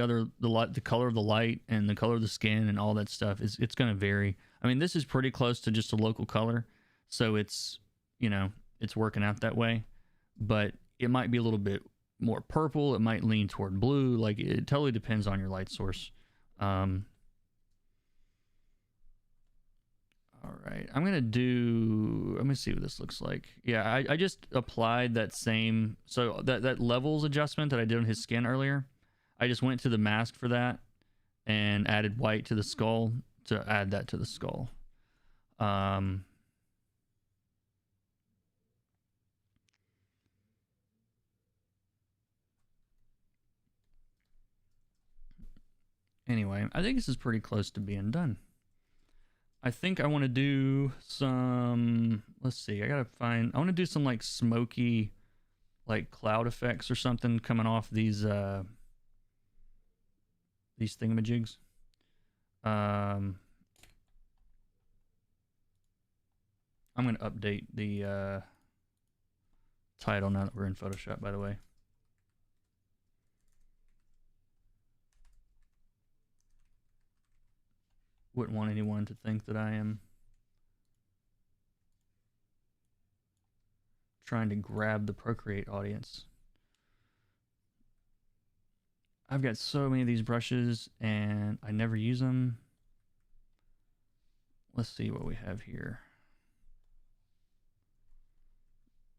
color of the light and the color of the skin and all that stuff. It's going to vary. I mean, this is pretty close to just a local color, so it's, you know, it's working out that way. But it might be a little bit more purple. It might lean toward blue. Like, it totally depends on your light source. All right, I'm gonna do, let me see what this looks like. Yeah, I just applied that same, so that levels adjustment that I did on his skin earlier, I just went to the mask for that and added white to the skull to add that to the skull. Anyway, I think this is pretty close to being done. I think I want to do some, let's see, I want to do some like smoky, like cloud effects or something coming off these thingamajigs. I'm going to update the title now that we're in Photoshop, by the way. Wouldn't want anyone to think that I am trying to grab the Procreate audience. I've got so many of these brushes and I never use them. Let's see what we have here.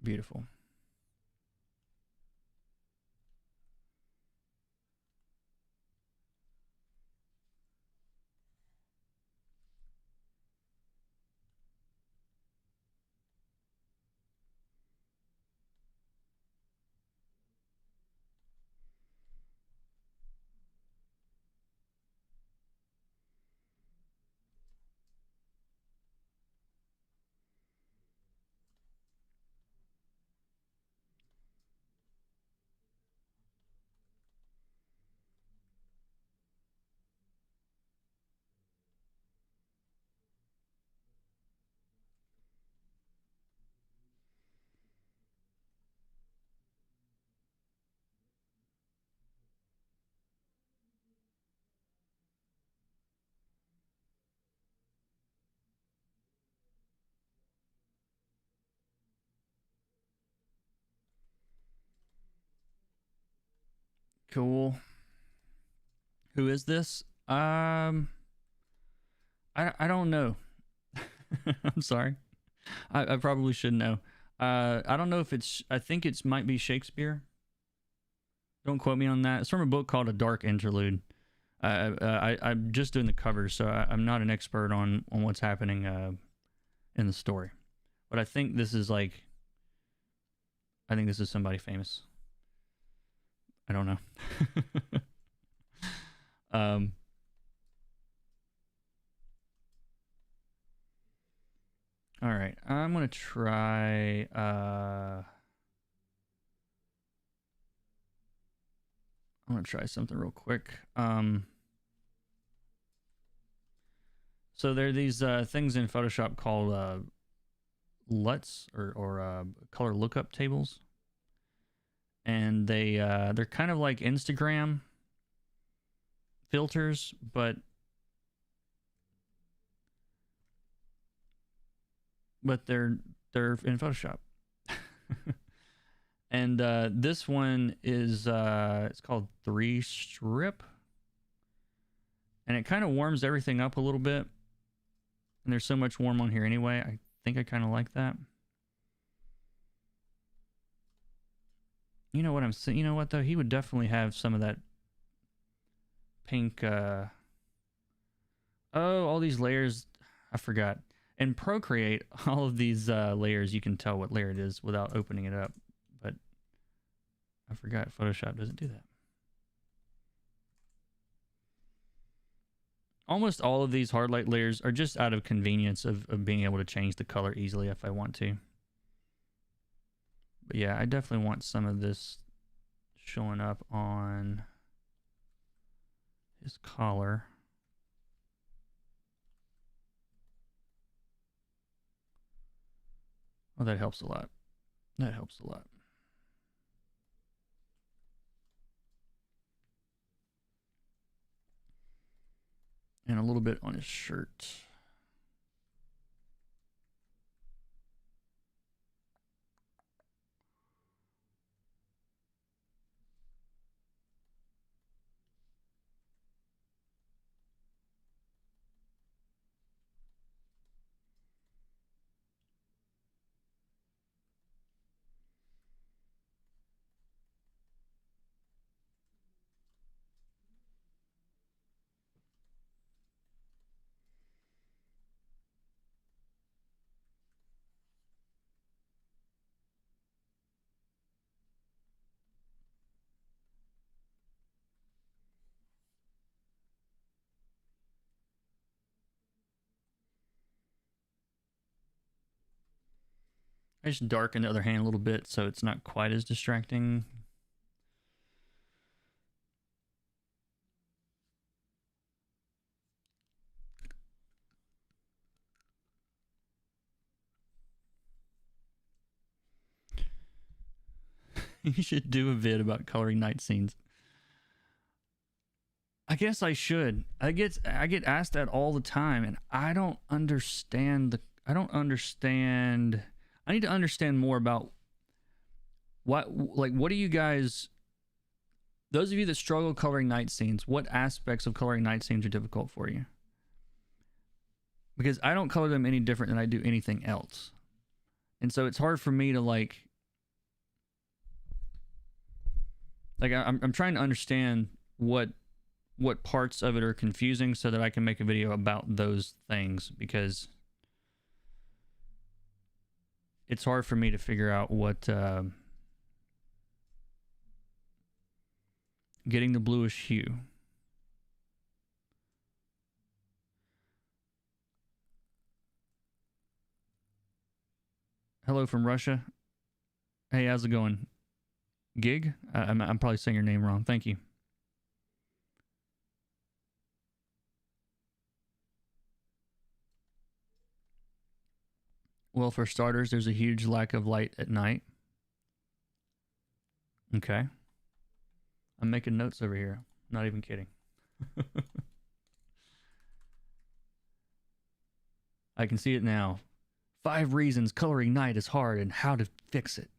Beautiful. Cool. Who is this? I don't know. I'm sorry. I probably should know. I don't know if it's. I think it's might be Shakespeare. Don't quote me on that. It's from a book called A Dark Interlude. I'm just doing the covers, so I'm not an expert on what's happening in the story. But I think this is like. I think this is somebody famous. I don't know. All right, I'm gonna try. I'm gonna try something real quick. So there are these things in Photoshop called LUTs or color lookup tables, and they're kind of like Instagram filters, but they're in Photoshop. And this one is it's called 3 Strip, and it kind of warms everything up a little bit. And there's so much warm on here anyway. I think I kind of like that. You know what I'm saying? You know what though? He would definitely have some of that pink. Oh, all these layers. I forgot. In Procreate, all of these layers, you can tell what layer it is without opening it up. But I forgot Photoshop doesn't do that. Almost all of these hard light layers are just out of convenience of being able to change the color easily if I want to. But yeah, I definitely want some of this showing up on his collar. Oh, that helps a lot. That helps a lot. And a little bit on his shirt. I just darken the other hand a little bit so it's not quite as distracting. You should do a vid about coloring night scenes. I guess I should. I get asked that all the time, and I don't understand I need to understand more about what do you guys, those of you that struggle coloring night scenes, what aspects of coloring night scenes are difficult for you? Because I don't color them any different than I do anything else. And so it's hard for me to I'm trying to understand what parts of it are confusing so that I can make a video about those things, because it's hard for me to figure out what getting the bluish hue. Hello from Russia. Hey, how's it going? Gig? I'm probably saying your name wrong. Thank you. Well, for starters, there's a huge lack of light at night. Okay. I'm making notes over here. Not even kidding. I can see it now. 5 reasons coloring night is hard and how to fix it.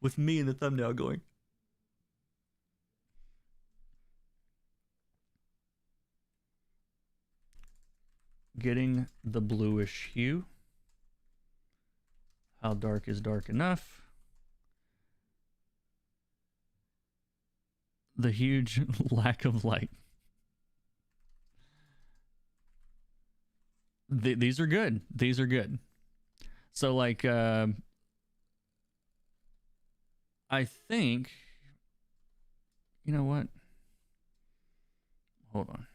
With me in the thumbnail going. Getting the bluish hue. How dark is dark enough? The huge lack of light. These are good. These are good. So like, I think, you know what? Hold on.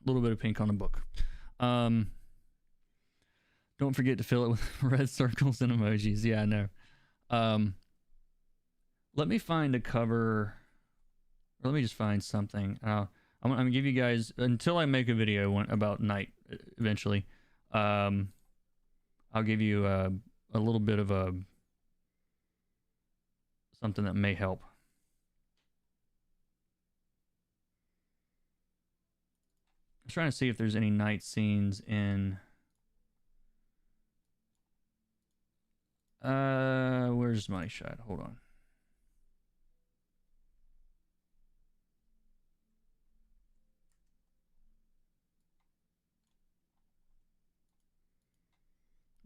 A little bit of pink on the book. Don't forget to fill it with red circles and emojis. Yeah, I know. Let me find a cover. Or let me just find something. I'm gonna give you guys, until I make a video about night eventually. I'll give you a little bit of something that may help. I'm trying to see if there's any night scenes in. Where's my shot? Hold on.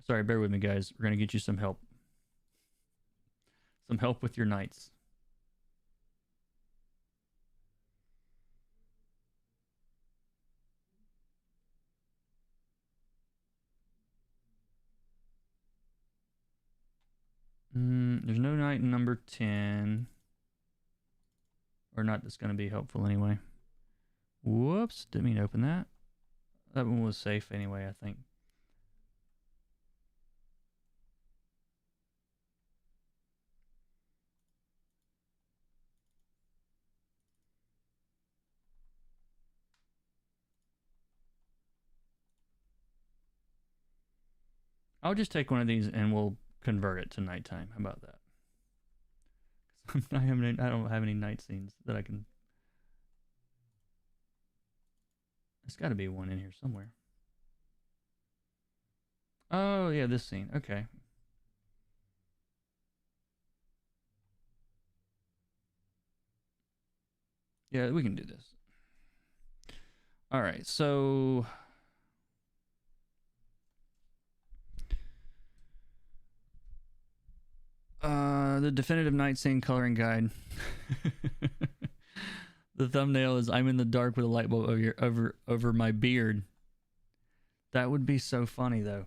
Sorry, bear with me, guys. We're gonna get you some help. Some help with your nights. There's no night in number 10. Or not, that's going to be helpful anyway. Whoops, didn't mean to open that. That one was safe anyway, I think. I'll just take one of these and we'll convert it to nighttime. How about that? I don't have any night scenes that I can. There's got to be one in here somewhere. Oh yeah, this scene. Okay. Yeah, we can do this. All right, so the definitive night scene coloring guide. The thumbnail is I'm in the dark with a light bulb over my beard. That would be so funny though.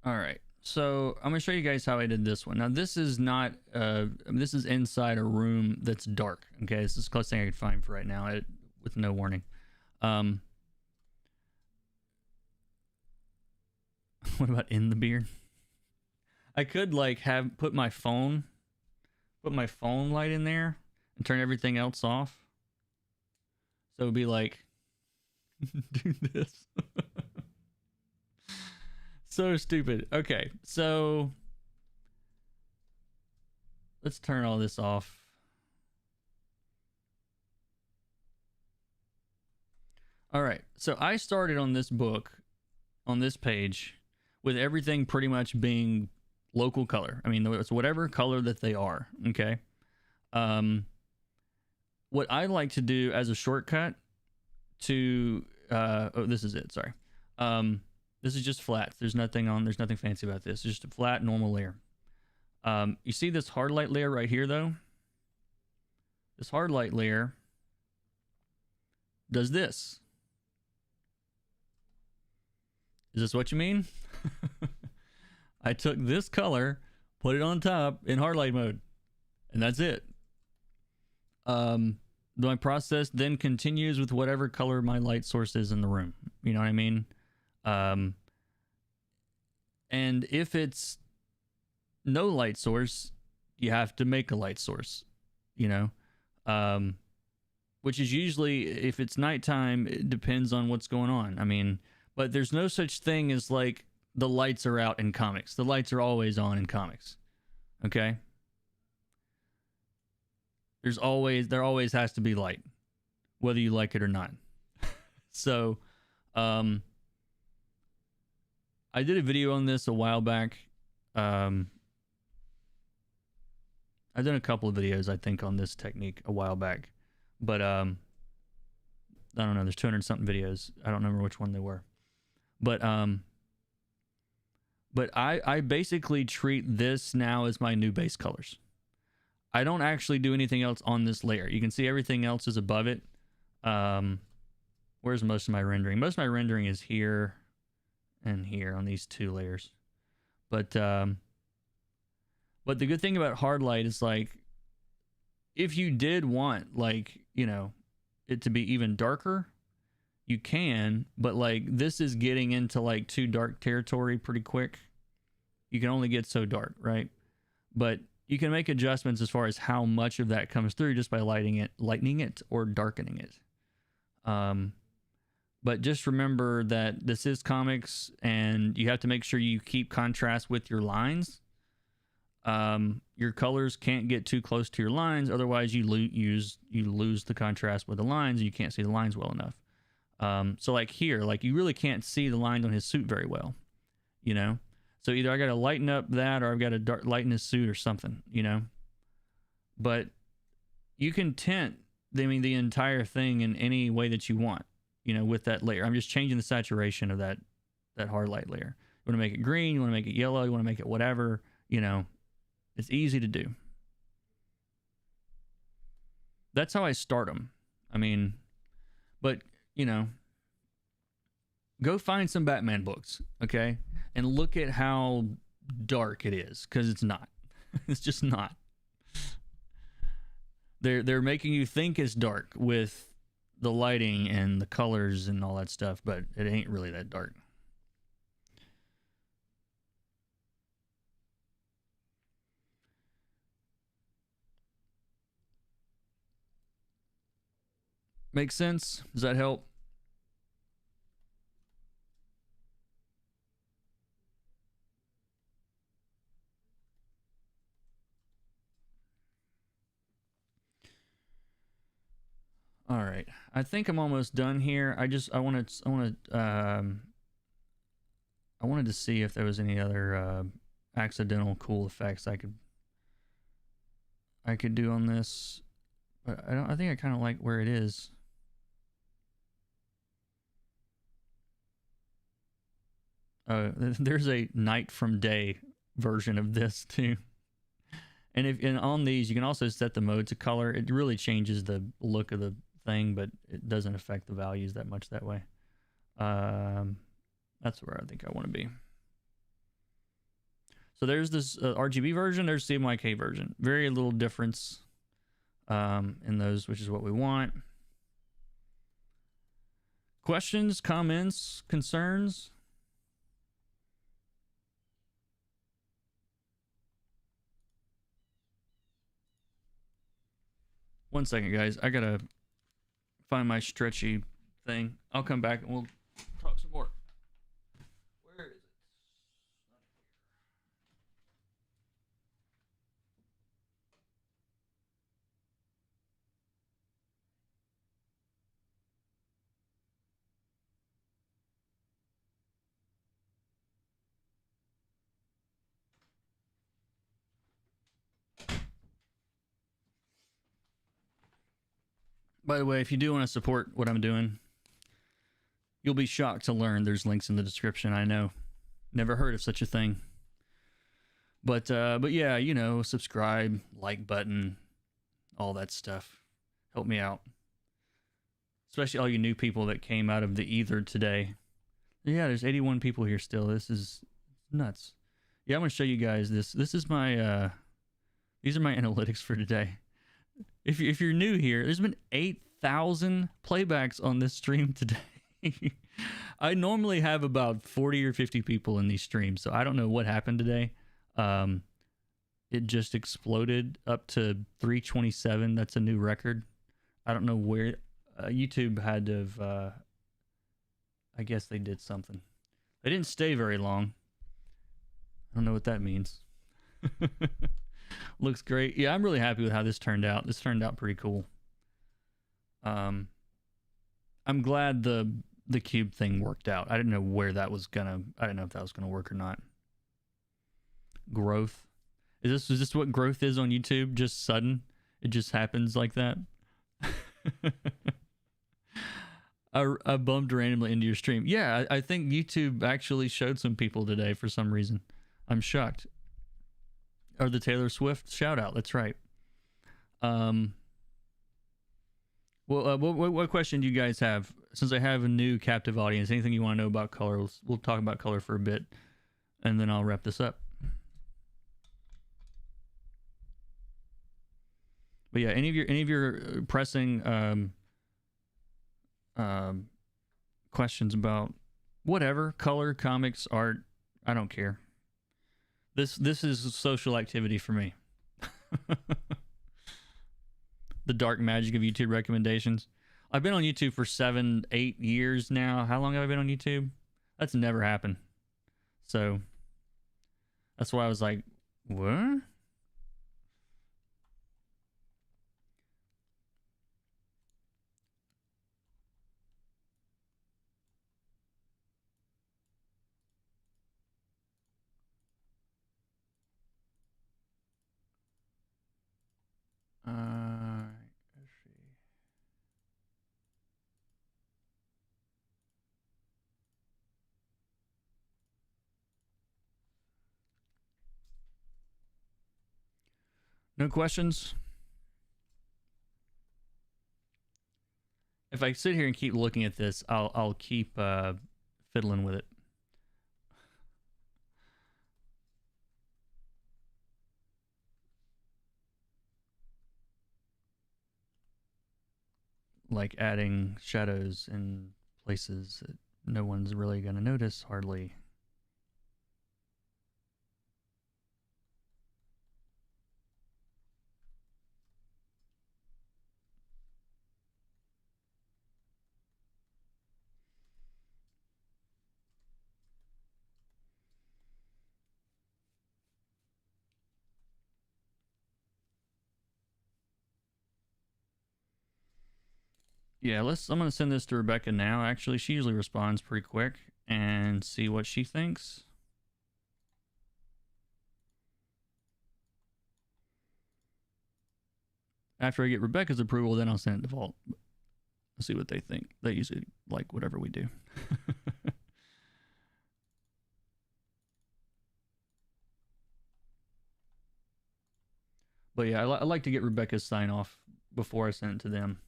All right, So I'm gonna show you guys how I did this one. Now this is not this is inside a room that's dark. Okay, this is the closest thing I could find for right now, with no warning. What about in the beard? I could like put my phone light in there and turn everything else off. So it'd be like do this. So stupid. Okay, so let's turn all this off. All right, so I started on this book, on this page, with everything pretty much being local color. I mean, it's whatever color that they are, okay? What I like to do as a shortcut to, oh, this is it, sorry. This is just flat. There's nothing fancy about this. It's just a flat, normal layer. You see this hard light layer right here, though? This hard light layer does this. Is this what you mean? I took this color, put it on top in hard light mode, and that's it. My process then continues with whatever color my light source is in the room. You know what I mean? And if it's no light source, you have to make a light source, you know? Which is usually, if it's nighttime, it depends on what's going on. I mean, but there's no such thing as like the lights are out in comics. The lights are always on in comics. Okay? There always has to be light, whether you like it or not. So, I did a video on this a while back. I've done a couple of videos, I think, on this technique a while back. But, I don't know, there's 200 something videos. I don't remember which one they were. But I basically treat this now as my new base colors. I don't actually do anything else on this layer. You can see everything else is above it. Where's most of my rendering? Most of my rendering is here and here on these two layers. But the good thing about hard light is, like, if you did want, like, you know, it to be even darker, you can, but like this is getting into like too dark territory pretty quick. You can only get so dark, right? But you can make adjustments as far as how much of that comes through just by lightening it or darkening it. But just remember that this is comics, and you have to make sure you keep contrast with your lines. Your colors can't get too close to your lines, otherwise you lose the contrast with the lines, and you can't see the lines well enough. So like here, like you really can't see the lines on his suit very well, you know? So either I got to lighten up that, or I've got to lighten his suit or something, you know? But you can tint, the entire thing in any way that you want, you know, with that layer. I'm just changing the saturation of that hard light layer. You want to make it green, you want to make it yellow, you want to make it whatever, you know, it's easy to do. That's how I start them. I mean, but, you know, go find some Batman books, okay? And look at how dark it is, because it's not. It's just not. They're making you think it's dark with the lighting and the colors and all that stuff, but it ain't really that dark. Make sense? Does that help? All right, I think I'm almost done here. I wanted to see if there was any other accidental cool effects I could do on this, but I think I kind of like where it is. There's a night from day version of this too. And on these, you can also set the mode to color. It really changes the look of the thing, but it doesn't affect the values that much that way. That's where I think I want to be. So there's this RGB version, there's CMYK version. Very little difference in those, which is what we want. Questions, comments, concerns? One second, guys. I gotta find my stretchy thing. I'll come back and we'll talk some more. Where is it? By the way, if you do want to support what I'm doing, you'll be shocked to learn there's links in the description. I know. Never heard of such a thing. But yeah, you know, subscribe, like button, all that stuff. Help me out. Especially all you new people that came out of the ether today. Yeah, there's 81 people here still. This is nuts. Yeah, I'm going to show you guys this. This is my these are my analytics for today. If you're new here, there's been 8,000 playbacks on this stream today. I normally have about 40 or 50 people in these streams, so I don't know what happened today. It just exploded up to 327. That's a new record. I don't know where YouTube had to have, I guess they did something. They didn't stay very long. I don't know what that means. Looks great. Yeah, I'm really happy with how this turned out. This turned out pretty cool. I'm glad the cube thing worked out. I didn't know where that was gonna. I didn't know if that was gonna work or not. Growth. Is this what growth is on YouTube? Just sudden? It just happens like that? I bumped randomly into your stream. Yeah, I think YouTube actually showed some people today for some reason. I'm shocked. Or the Taylor Swift shout out. That's right. Well, what question do you guys have? Since I have a new captive audience, anything you want to know about color? We'll talk about color for a bit, and then I'll wrap this up. But yeah, any of your pressing questions about whatever, color, comics, art, I don't care. This is social activity for me. The dark magic of YouTube recommendations. I've been on YouTube for 7-8 years now. How long have I been on YouTube? That's never happened. So that's why I was like, what? Let's see. No questions? If I sit here and keep looking at this, I'll keep fiddling with it. Like adding shadows in places that no one's really going to notice hardly. Yeah, I'm going to send this to Rebekah now. Actually, she usually responds pretty quick, and see what she thinks. After I get Rebekah's approval, then I'll send it to Vault. I'll see what they think. They usually like whatever we do. But yeah, I like to get Rebekah's sign off before I send it to them.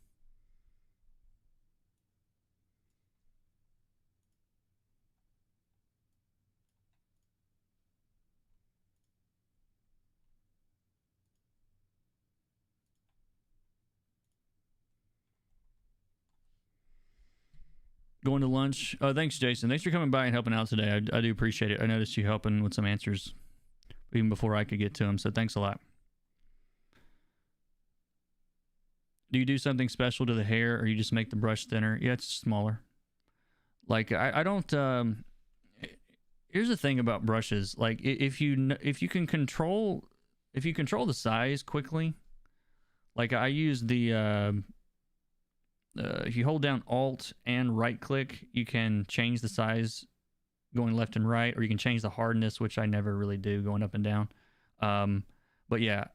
Going to lunch. Oh, thanks, Jason. Thanks for coming by and helping out today. I do appreciate it. I noticed you helping with some answers even before I could get to them. So thanks a lot. Do you do something special to the hair, or you just make the brush thinner? Yeah, it's smaller. Like I don't. Here's the thing about brushes. Like if you can control the size quickly. Like I use the if you hold down Alt and right click, you can change the size going left and right, or you can change the hardness, which I never really do, going up and down. But yeah,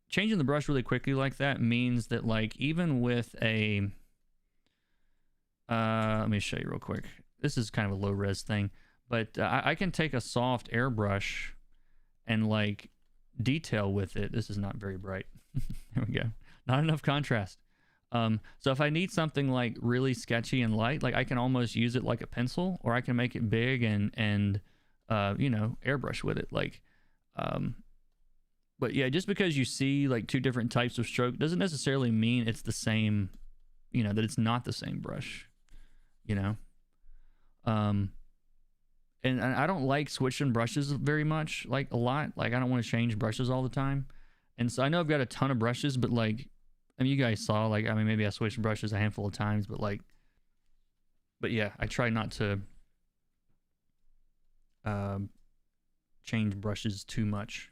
changing the brush really quickly like that means that, like, even with a let me show you real quick. This is kind of a low res thing, but I can take a soft airbrush and like detail with it. This is not very bright. There we go. Not enough contrast. So if I need something like really sketchy and light, like I can almost use it like a pencil, or I can make it big and you know, airbrush with it. Like, but yeah, just because you see like two different types of stroke doesn't necessarily mean it's the same, you know, that it's not the same brush, you know? And I don't like switching brushes very much, like a lot. Like I don't want to change brushes all the time. And so I know I've got a ton of brushes, but like, I mean, you guys saw, like, I mean, maybe I switched brushes a handful of times, but like, but yeah, I try not to change brushes too much.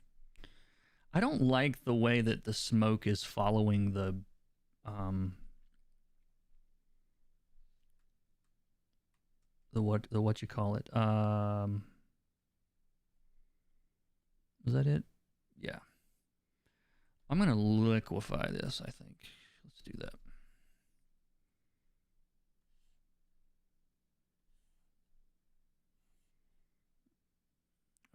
I don't like the way that the smoke is following the what you call it. Was that it? Yeah. I'm gonna liquefy this, I think. Let's do that.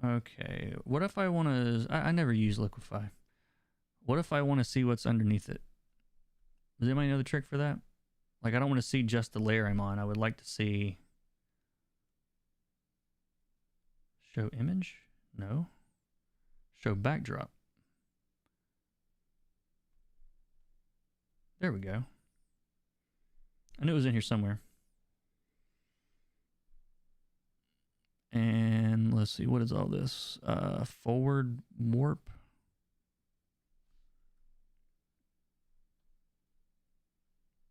Okay, what if I want to... I never use liquefy. What if I want to see what's underneath it? Does anybody know the trick for that? Like, I don't want to see just the layer I'm on. I would like to see... Show image? No. Show backdrop. There we go. I knew it was in here somewhere. And let's see, what is all this? Forward warp.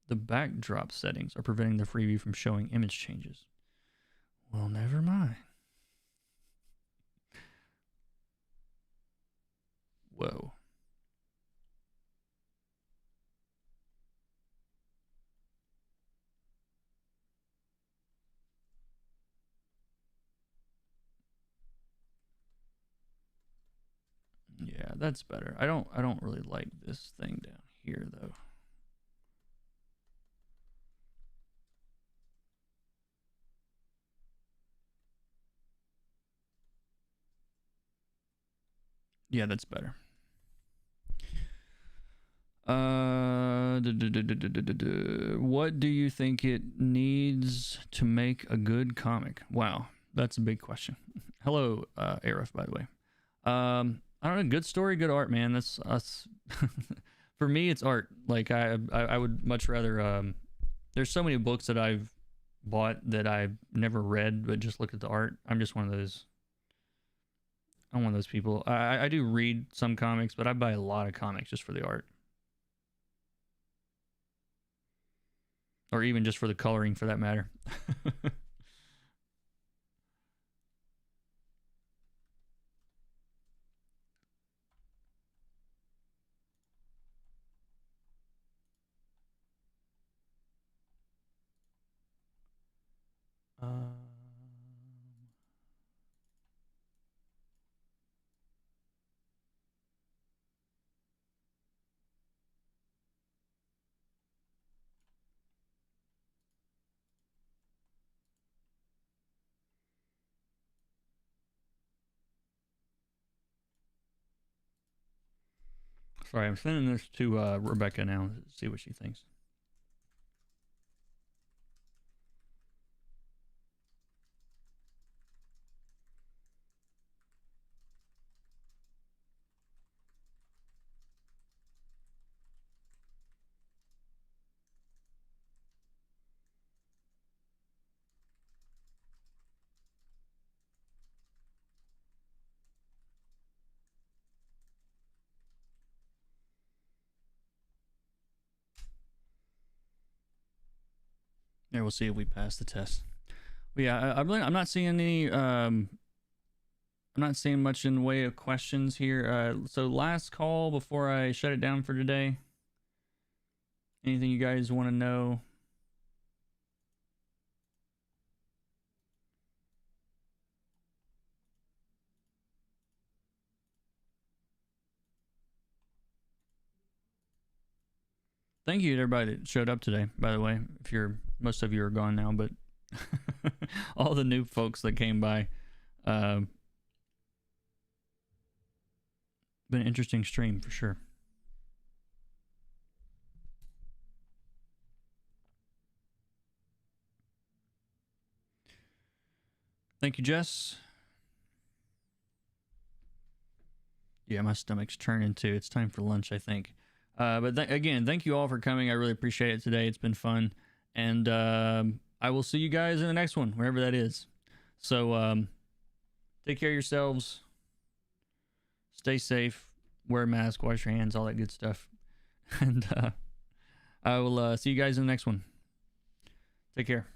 The backdrop settings are preventing the freebie from showing image changes. Well, never mind. Whoa. Yeah, that's better. I don't really like this thing down here though. Yeah, that's better. What do you think it needs to make a good comic? Wow, that's a big question. Hello, Arif, by the way. I don't know. Good story, good art, man. That's us. For me, it's art. Like I would much rather. There's so many books that I've bought that I've never read, but just looked at the art. I'm just one of those. I'm one of those people. I do read some comics, but I buy a lot of comics just for the art. Or even just for the coloring, for that matter. Sorry, I'm sending this to Rebekah now to see what she thinks. Yeah, we'll see if we pass the test. But yeah, I'm not seeing any. I'm not seeing much in the way of questions here. So last call before I shut it down for today. Anything you guys want to know? Thank you to everybody that showed up today, by the way. Most of you are gone now, but all the new folks that came by. Been an interesting stream for sure. Thank you, Jess. Yeah, my stomach's turning too. It's time for lunch, I think. But again, thank you all for coming. I really appreciate it today. It's been fun. And I will see you guys in the next one, wherever that is. So take care of yourselves. Stay safe. Wear a mask. Wash your hands. All that good stuff. And I will see you guys in the next one. Take care.